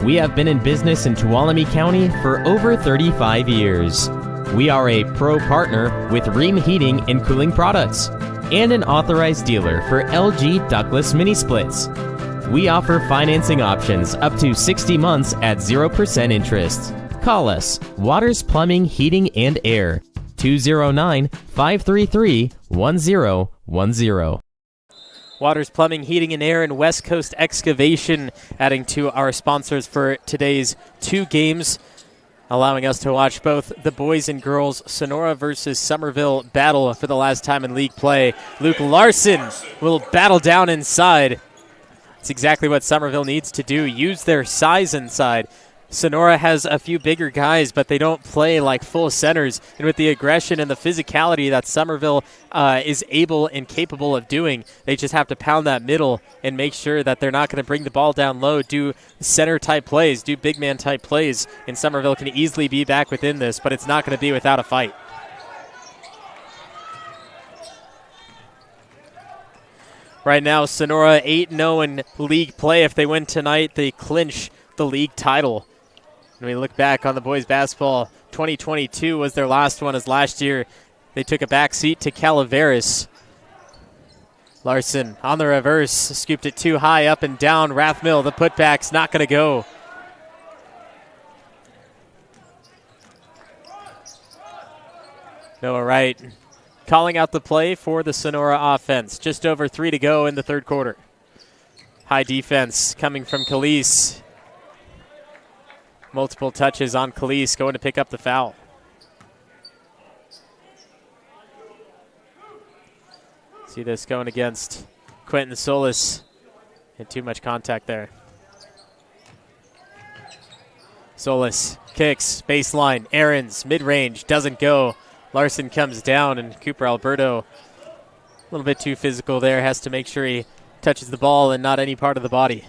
We have been in business in Tuolumne County for over 35 years. We are a pro partner with Ream Heating and Cooling Products and an authorized dealer for LG ductless mini splits. We offer financing options up to 60 months at 0% interest. Call us, Waters Plumbing, Heating, and Air, 209-533-1010.
Waters Plumbing, Heating, and Air, and West Coast Excavation, adding to our sponsors for today's 2 games, allowing us to watch both the boys and girls Sonora versus Summerville battle for the last time in league play. Luke Larson will battle down inside. It's exactly what Summerville needs to do, use their size inside. Sonora has a few bigger guys, but they don't play like full centers. And with the aggression and the physicality that Summerville is able and capable of doing, they just have to pound that middle and make sure that they're not going to bring the ball down low, do center-type plays, do big man-type plays. And Summerville can easily be back within this, but it's not going to be without a fight. Right now, Sonora 8-0 in league play. If they win tonight, they clinch the league title. When we look back on the boys basketball, 2022 was their last one, as last year they took a back seat to Calaveras. Larson on the reverse, scooped it too high, up and down. Rathmill, the putback's not going to go. Noah Wright calling out the play for the Sonora offense. Just over 3 to go in the third quarter. High defense coming from Calise. Multiple touches on Calise, going to pick up the foul. See this going against Quentin Solis. And too much contact there. Solis kicks, baseline, Aarons, mid-range, doesn't go. Larson comes down, and Cooper Alberto, a little bit too physical there, has to make sure he touches the ball and not any part of the body.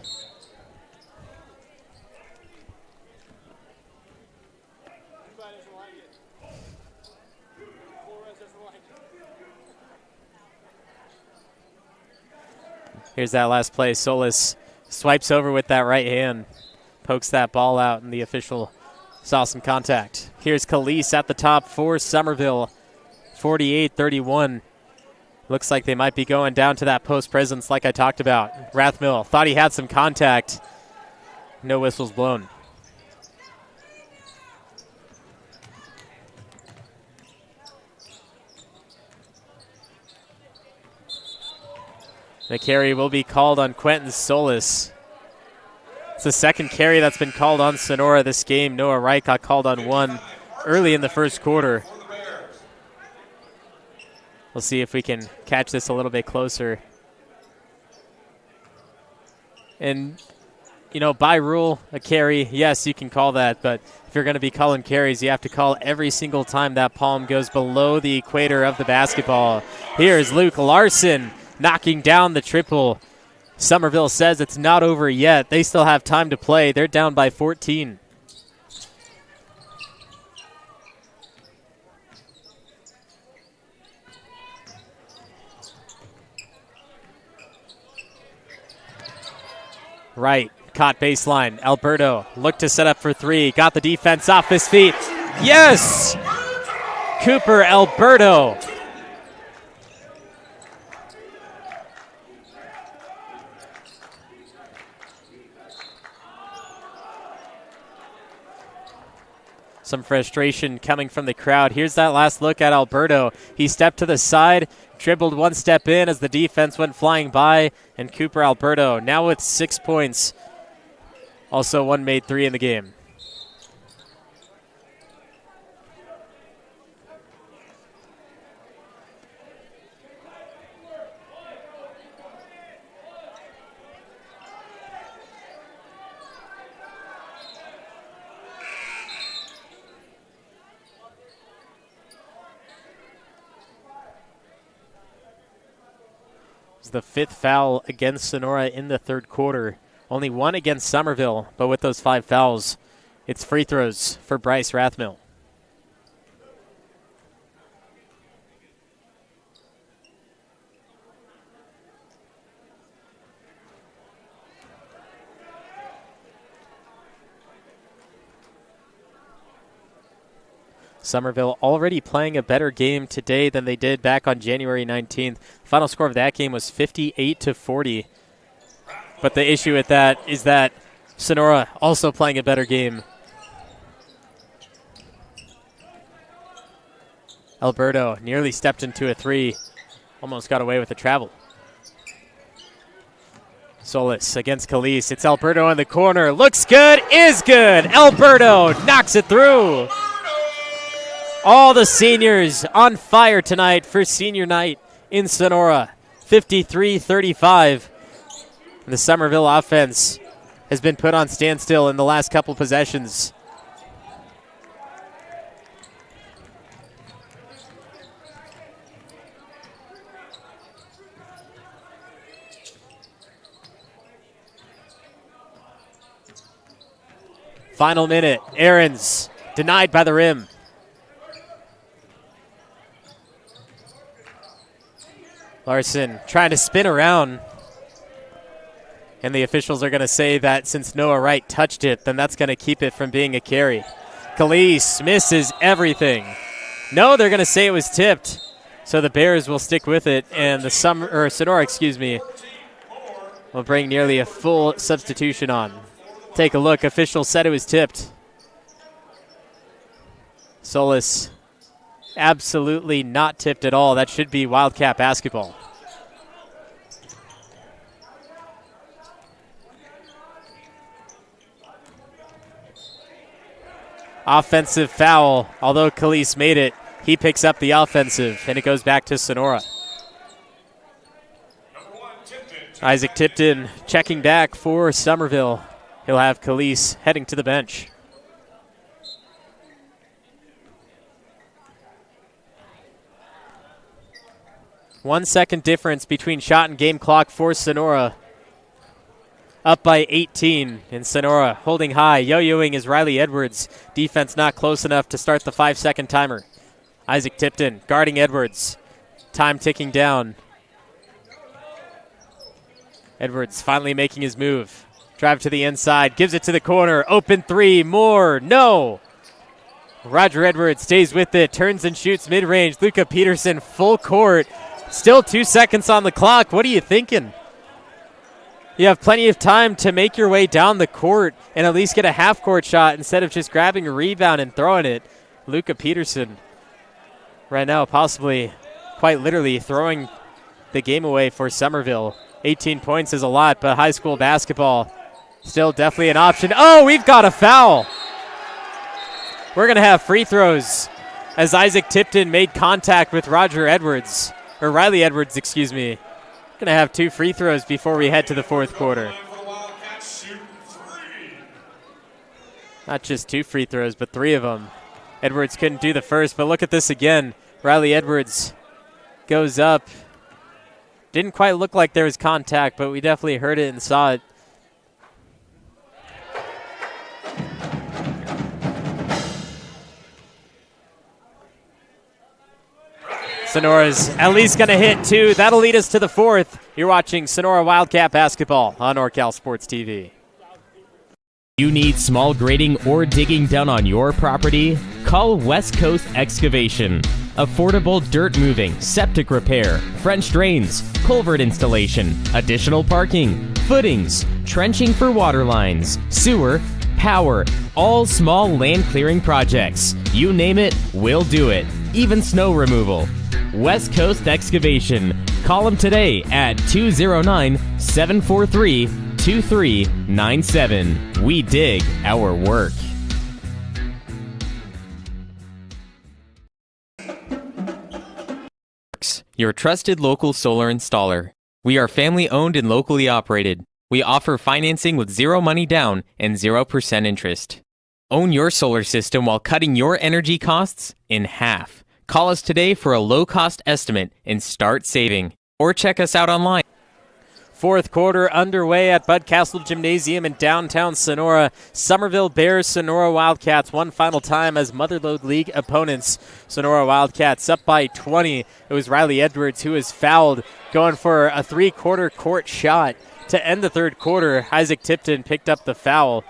Here's that last play. Solis swipes over with that right hand, pokes that ball out, and the official saw some contact. Here's Calise at the top for Summerville, 48-31. Looks like they might be going down to that post presence like I talked about. Rathmill thought he had some contact. No whistles blown. The carry will be called on Quentin Solis. It's the second carry that's been called on Sonora this game. Noah Wright got called on one early in the first quarter. We'll see if we can catch this a little bit closer. And, you know, by rule, a carry, yes, you can call that, but if you're going to be calling carries, you have to call every single time that palm goes below the equator of the basketball. Here's Luke Larson knocking down the triple. Summerville says it's not over yet. They still have time to play. They're down by 14. Right, caught baseline. Alberto looked to set up for three. Got the defense off his feet. Yes! Cooper Alberto. Some frustration coming from the crowd. Here's that last look at Alberto. He stepped to the side, dribbled one step in as the defense went flying by, and Cooper Alberto now with 6 points. Also one made three in the game. The fifth foul against Sonora in the third quarter. Only one against Summerville, but with those 5 fouls, it's free throws for Bryce Rathmill. Summerville already playing a better game today than they did back on January 19th. Final score of that game was 58-40. But the issue with that is that Sonora also playing a better game. Alberto nearly stepped into a three. Almost got away with the travel. Solis against Calise. It's Alberto in the corner. Looks good, is good. Alberto knocks it through. All the seniors on fire tonight for senior night in Sonora. 53-35. The Summerville offense has been put on standstill in the last couple possessions. Final minute. Aarons denied by the rim. Larson trying to spin around. And the officials are going to say that since Noah Wright touched it, then that's going to keep it from being a carry. Calise misses everything. No, they're going to say it was tipped. So the Bears will stick with it, and the Sonora, will bring nearly a full substitution on. Take a look. Officials said it was tipped. Solis absolutely not tipped at all. That should be Wildcat basketball. Offensive foul, although Khalees made it. He picks up the offensive, and it goes back to Sonora. Isaac Tipton checking back for Summerville. He'll have Khalees heading to the bench. One second difference between shot and game clock for Sonora. Up by 18 in Sonora, holding high. Yo-yoing is Riley Edwards. Defense not close enough to start the 5-second timer. Isaac Tipton guarding Edwards. Time ticking down. Edwards finally making his move. Drive to the inside, gives it to the corner. Open three, more, no. Roger Edwards stays with it, turns and shoots mid-range. Luca Peterson full court. Still 2 seconds on the clock. What are you thinking? You have plenty of time to make your way down the court and at least get a half-court shot instead of just grabbing a rebound and throwing it. Luca Peterson right now possibly, quite literally, throwing the game away for Summerville. 18 points is a lot, but high school basketball still definitely an option. Oh, we've got a foul. We're going to have free throws as Isaac Tipton made contact with Riley Edwards, Going to have 2 free throws before we head to the fourth quarter. Not just 2 free throws, but 3 of them. Edwards couldn't do the first, but look at this again. Riley Edwards goes up. Didn't quite look like there was contact, but we definitely heard it and saw it. Sonora's at least going to hit 2. That'll lead us to the fourth. You're watching Sonora Wildcat Basketball on NorCal Sports TV.
You need small grading or digging done on your property? Call West Coast Excavation. Affordable dirt moving, septic repair, French drains, culvert installation, additional parking, footings, trenching for water lines, sewer, power, all small land clearing projects. You name it, we'll do it. Even snow removal. West Coast Excavation. Call them today at 209-743-2397. We dig our work. Your trusted local solar installer. We are family owned and locally operated. We offer financing with 0 money down and 0% interest. Own your solar system while cutting your energy costs in half. Call us today for a low-cost estimate and start saving. Or check us out online.
Fourth quarter underway at Bud Castle Gymnasium in downtown Sonora. Summerville Bears, Sonora Wildcats, one final time as Motherlode League opponents. Sonora Wildcats up by 20. It was Riley Edwards who was fouled, going for a 3-quarter court shot to end the third quarter. Isaac Tipton picked up the foul.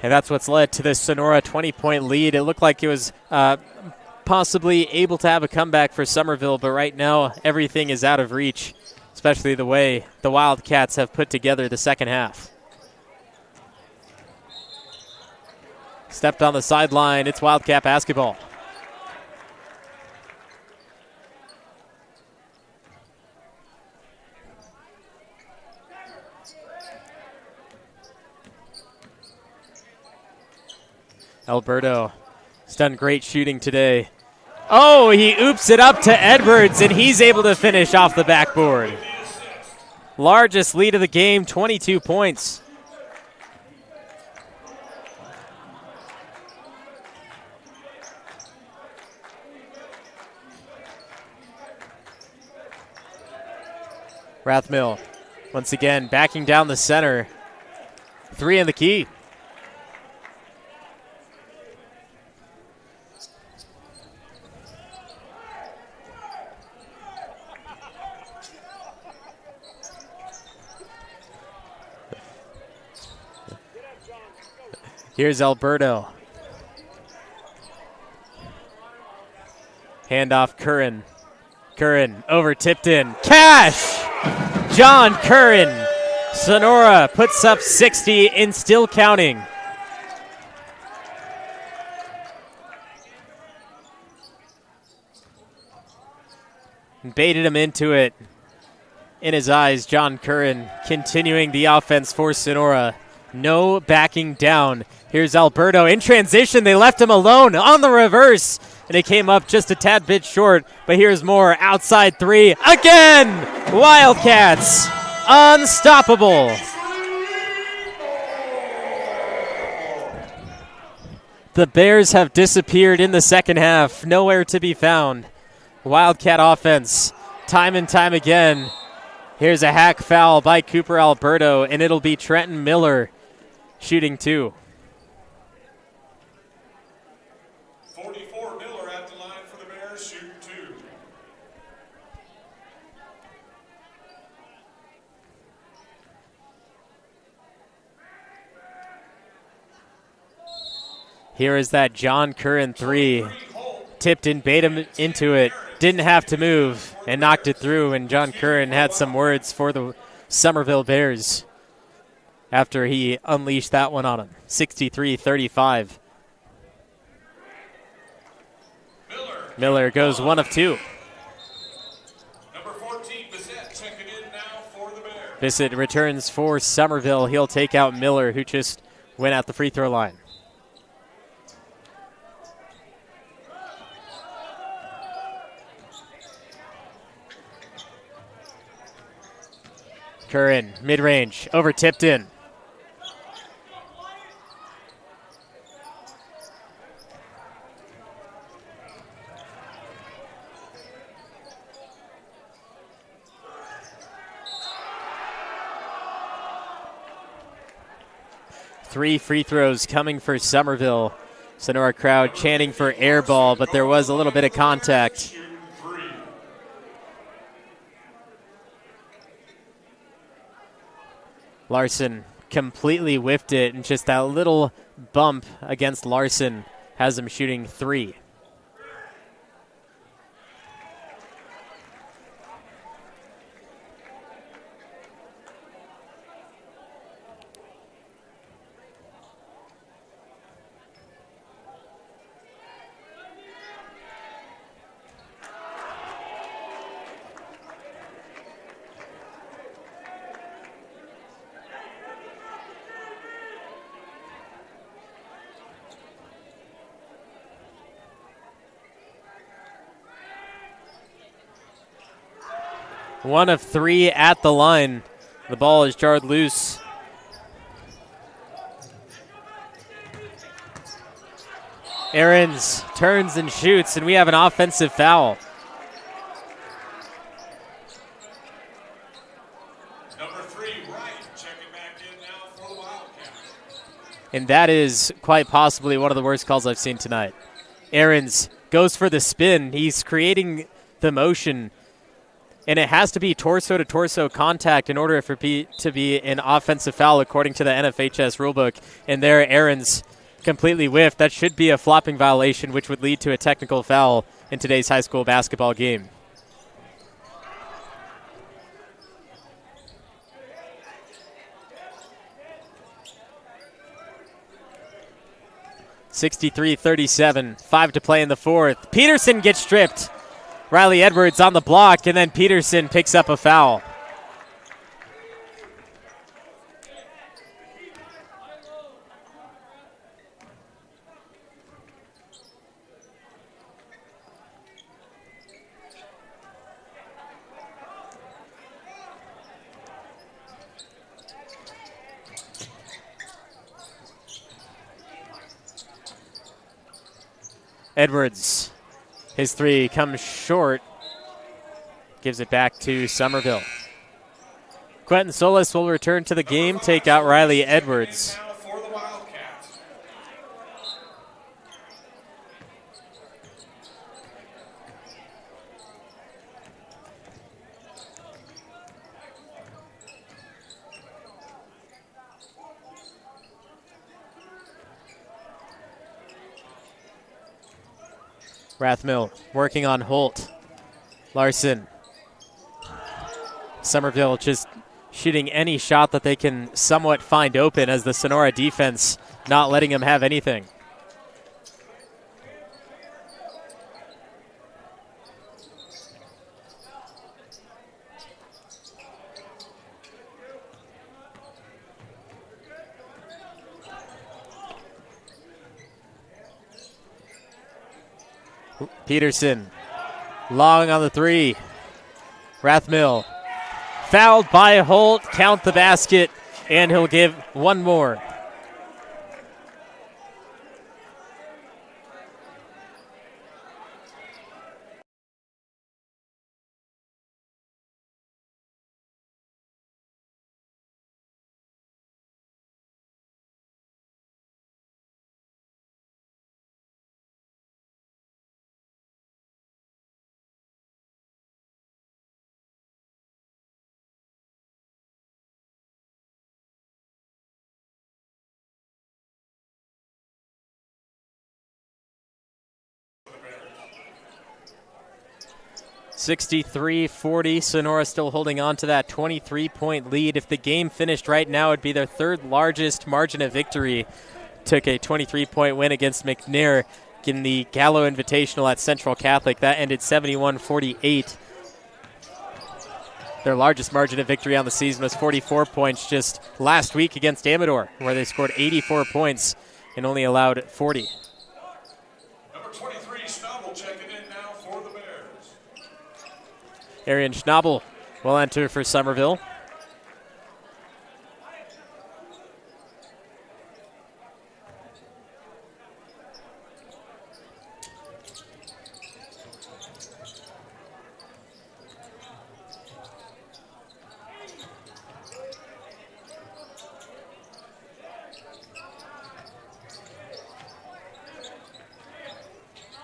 And that's what's led to this Sonora 20-point lead. It looked like it was possibly able to have a comeback for Summerville, but right now everything is out of reach, especially the way the Wildcats have put together the second half. Stepped on the sideline. It's Wildcat basketball. Alberto has done great shooting today. Oh, he oops it up to Edwards, and he's able to finish off the backboard. Largest lead of the game, 22 points. Rathmill, once again, backing down the center. 3 in the key. Here's Alberto. Handoff Curran. Curran over tipped in. Cash! John Curran. Sonora puts up 60 and still counting. Baited him into it. In his eyes, John Curran continuing the offense for Sonora. No backing down. Here's Alberto in transition. They left him alone on the reverse. And it came up just a tad bit short. But here's more. Outside three. Again! Wildcats. Unstoppable. The Bears have disappeared in the second half. Nowhere to be found. Wildcat offense. Time and time again. Here's a hack foul by Cooper Alberto. And it'll be Trenton Miller shooting two.
44 Miller at the line for the Bears, shooting two.
Here is that John Curran three. Tipped and bait him into it. Didn't have to move and knocked it through. And John Curran had some words for the Summerville Bears after he unleashed that one on him. 63-35. Miller goes 1 of 2.
Number 14, Bissett, checking in now for the Bears.
Bissett returns for Summerville. He'll take out Miller, who just went at the free throw line. Curran, mid-range, over tipped in. Three free throws coming for Summerville. Sonora crowd chanting for air ball, but there was a little bit of contact. Larson completely whiffed it, and just that little bump against Larson has him shooting 3. One of 3 at the line. The ball is jarred loose. Aarons turns and shoots, and we have an offensive foul.
Number 3, Wright, checking back in now for the Wildcats.
And that is quite possibly one of the worst calls I've seen tonight. Aarons goes for the spin. He's creating the motion. And it has to be torso-to-torso contact in order for it to be an offensive foul according to the NFHS rulebook. And there, Aarons completely whiffed. That should be a flopping violation, which would lead to a technical foul in today's high school basketball game. (63-37). 5 to play in the fourth. Peterson gets stripped. Riley Edwards on the block, and then Peterson picks up a foul. Edwards. His 3 comes short. Gives it back to Summerville. Quentin Solis will return to the game, take out Riley Edwards.
For the Wildcats.
Rathmill working on Holt. Larson. Summerville just shooting any shot that they can somewhat find open as the Sonora defense not letting them have anything. Peterson, long on the three. Rathmill, fouled by Holt, count the basket, and he'll give one more. (63-40). Sonora still holding on to that 23-point lead. If the game finished right now, it'd be their third largest margin of victory. Took a 23-point win against McNair in the Gallo Invitational at Central Catholic. That ended 71-48. Their largest margin of victory on the season was 44 points just last week against Amador, where they scored 84 points and only allowed 40.
Number 23, Schnabel checking in now for the Bears.
Arian Schnabel will enter for Summerville.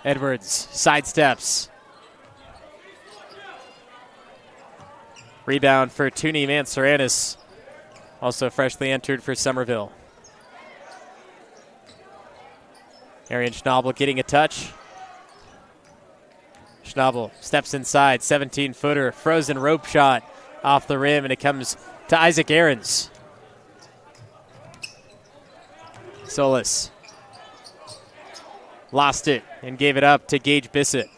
Edwards sidesteps. Rebound for Tuni Mansuranis, also freshly entered for Summerville. Arian Schnabel getting a touch. Schnabel steps inside, 17-footer, frozen rope shot off the rim, and it comes to Isaac Ahrens. Solis lost it and gave it up to Gage Bissett.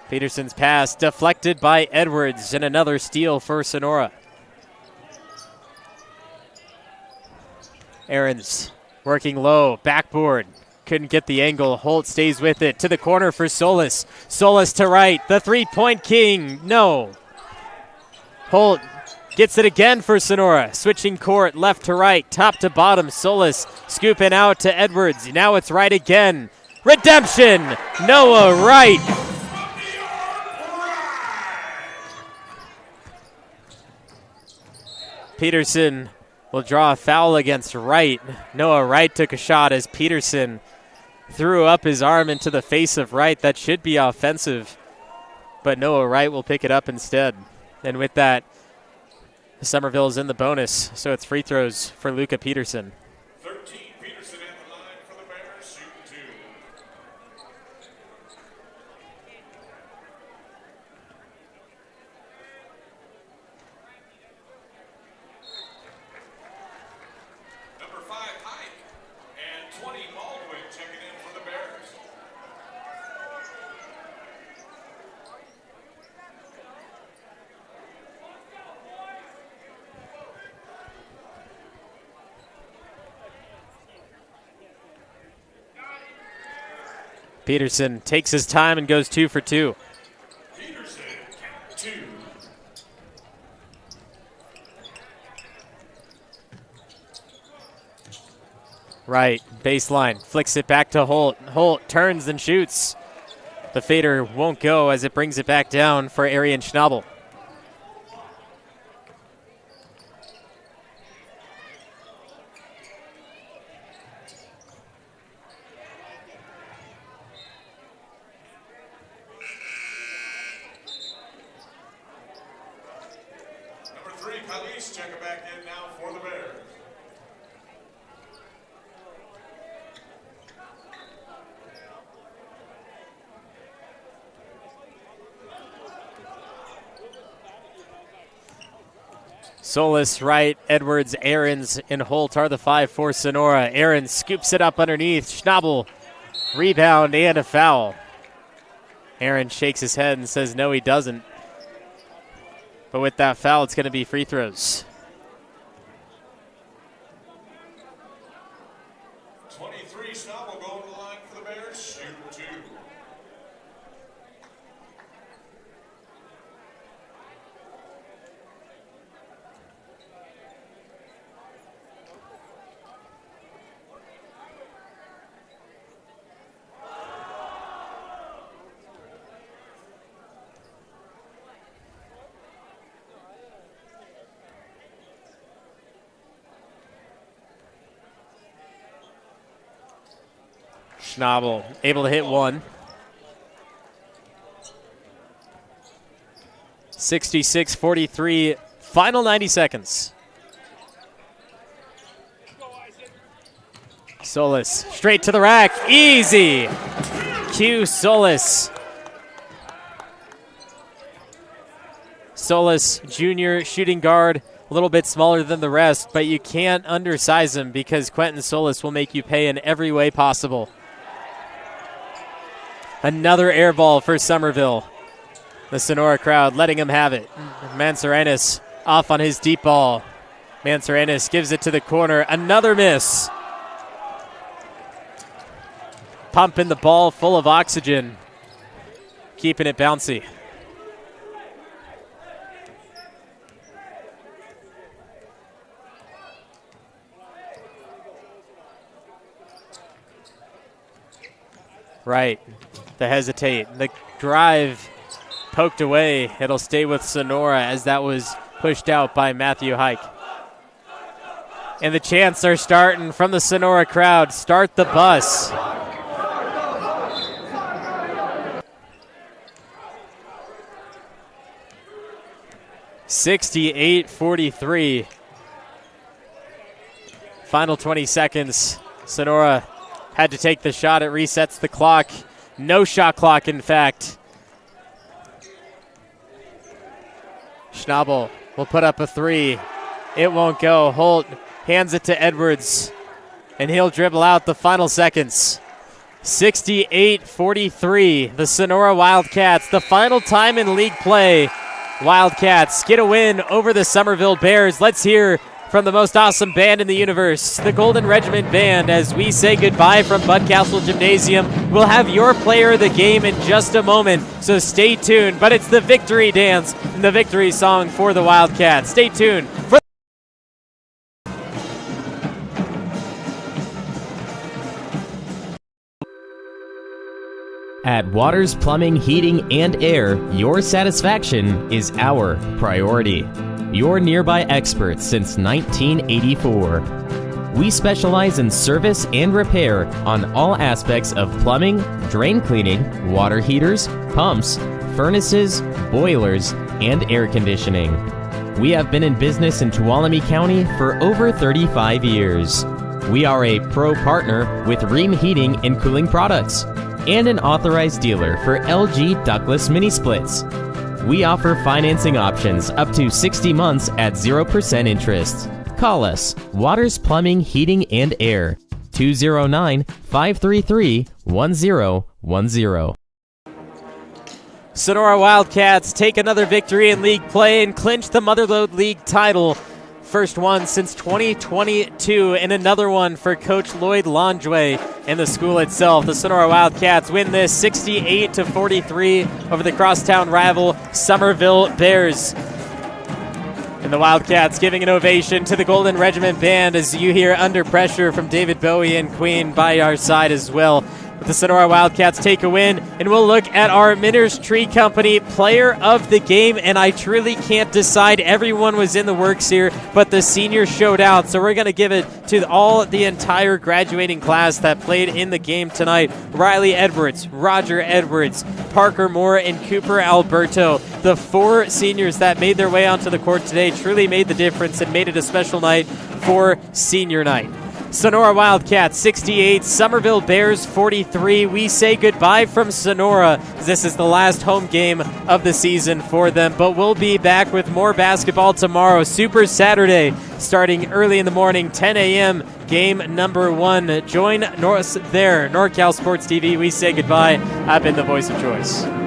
Peterson's pass deflected by Edwards, and another steal for Sonora. Ahrens working low, backboard. Couldn't get the angle. Holt stays with it. To the corner for Solis. Solis to right. The three-point king. No. Holt gets it again for Sonora. Switching court, left to right, top to bottom. Solis scooping out to Edwards. Now it's right again. Redemption. Noah Wright. Peterson will draw a foul against Wright. Noah Wright took a shot as Peterson threw up his arm into the face of Wright. That should be offensive, but Noah Wright will pick it up instead. And with that, Summerville is in the bonus, so it's free throws for Luca Peterson.
13, Peterson at the line for the Bears, shooting 2. Number 5, Hike, and 20, Baldwin checking in for the Bears.
Peterson takes his time and goes 2 for 2.
Peterson, count 2.
Right, baseline, flicks it back to Holt. Holt turns and shoots. The fader won't go as it brings it back down for Arian Schnabel.
Number 3, Kalish checking back in now for the Bears.
Solis right, Edwards, Aarons, and Holt are the 5 for Sonora. Aarons scoops it up underneath. Schnabel, rebound and a foul. Aarons shakes his head and says no, he doesn't. But with that foul, it's going to be free throws.
23, Schnabel going to the line for the Bears. Shoot 2.
Schnabel able to hit one. 66-43, final 90 seconds. Solis straight to the rack, easy. Q Solis. Solis, junior shooting guard, a little bit smaller than the rest, but you can't undersize him because Quentin Solis will make you pay in every way possible. Another air ball for Summerville. The Sonora crowd letting him have it. Mansouranis off on his deep ball. Mansouranis gives it to the corner. Another miss. Pumping the ball full of oxygen. Keeping it bouncy. Right. The hesitate. The drive poked away. It'll stay with Sonora as that was pushed out by Matthew Hike. And the chants are starting from the Sonora crowd. Start the bus. (68-43). Final 20 seconds. Sonora had to take the shot. It resets the clock. No shot clock, in fact. Schnabel will put up a 3. It won't go. Holt hands it to Edwards, and he'll dribble out the final seconds. 68-43, the Sonora Wildcats, the final time in league play. Wildcats get a win over the Summerville Bears. Let's hear from the most awesome band in the universe, the Golden Regiment Band, as we say goodbye from Bud Castle Gymnasium. We'll have your player of the game in just a moment, so stay tuned. But it's the victory dance and the victory song for the Wildcats. Stay tuned.
At Waters Plumbing, Heating, and Air, your satisfaction is our priority. Your nearby experts since 1984. We specialize in service and repair on all aspects of plumbing, drain cleaning, water heaters, pumps, furnaces, boilers, and air conditioning. We have been in business in Tuolumne County for over 35 years. We are a pro partner with Ream Heating and Cooling Products and an authorized dealer for LG Ductless Mini Splits. We offer financing options up to 60 months at 0% interest. Call us, Waters Plumbing, Heating, and Air, 209-533-1010.
Sonora Wildcats take another victory in league play and clinch the Motherlode League title. First one since 2022, and another one for Coach Lloyd Longway and the school itself. The Sonora Wildcats win this 68-43 over the crosstown rival Summerville Bears. And the Wildcats giving an ovation to the Golden Regiment Band as you hear Under Pressure from David Bowie and Queen by our side as well. But the Sonora Wildcats take a win, and we'll look at our Minners Tree Company player of the game, and I truly can't decide. Everyone was in the works here, but the seniors showed out, so we're going to give it to the entire graduating class that played in the game tonight. Riley Edwards, Roger Edwards, Parker Moore, and Cooper Alberto. The 4 seniors that made their way onto the court today truly made the difference and made it a special night for senior night. Sonora Wildcats 68, Summerville Bears 43. We say goodbye from Sonora. This is the last home game of the season for them, but we'll be back with more basketball tomorrow. Super Saturday, starting early in the morning, 10 a.m., game number 1. Join us there, NorCal Sports TV. We say goodbye. I've been the voice of choice.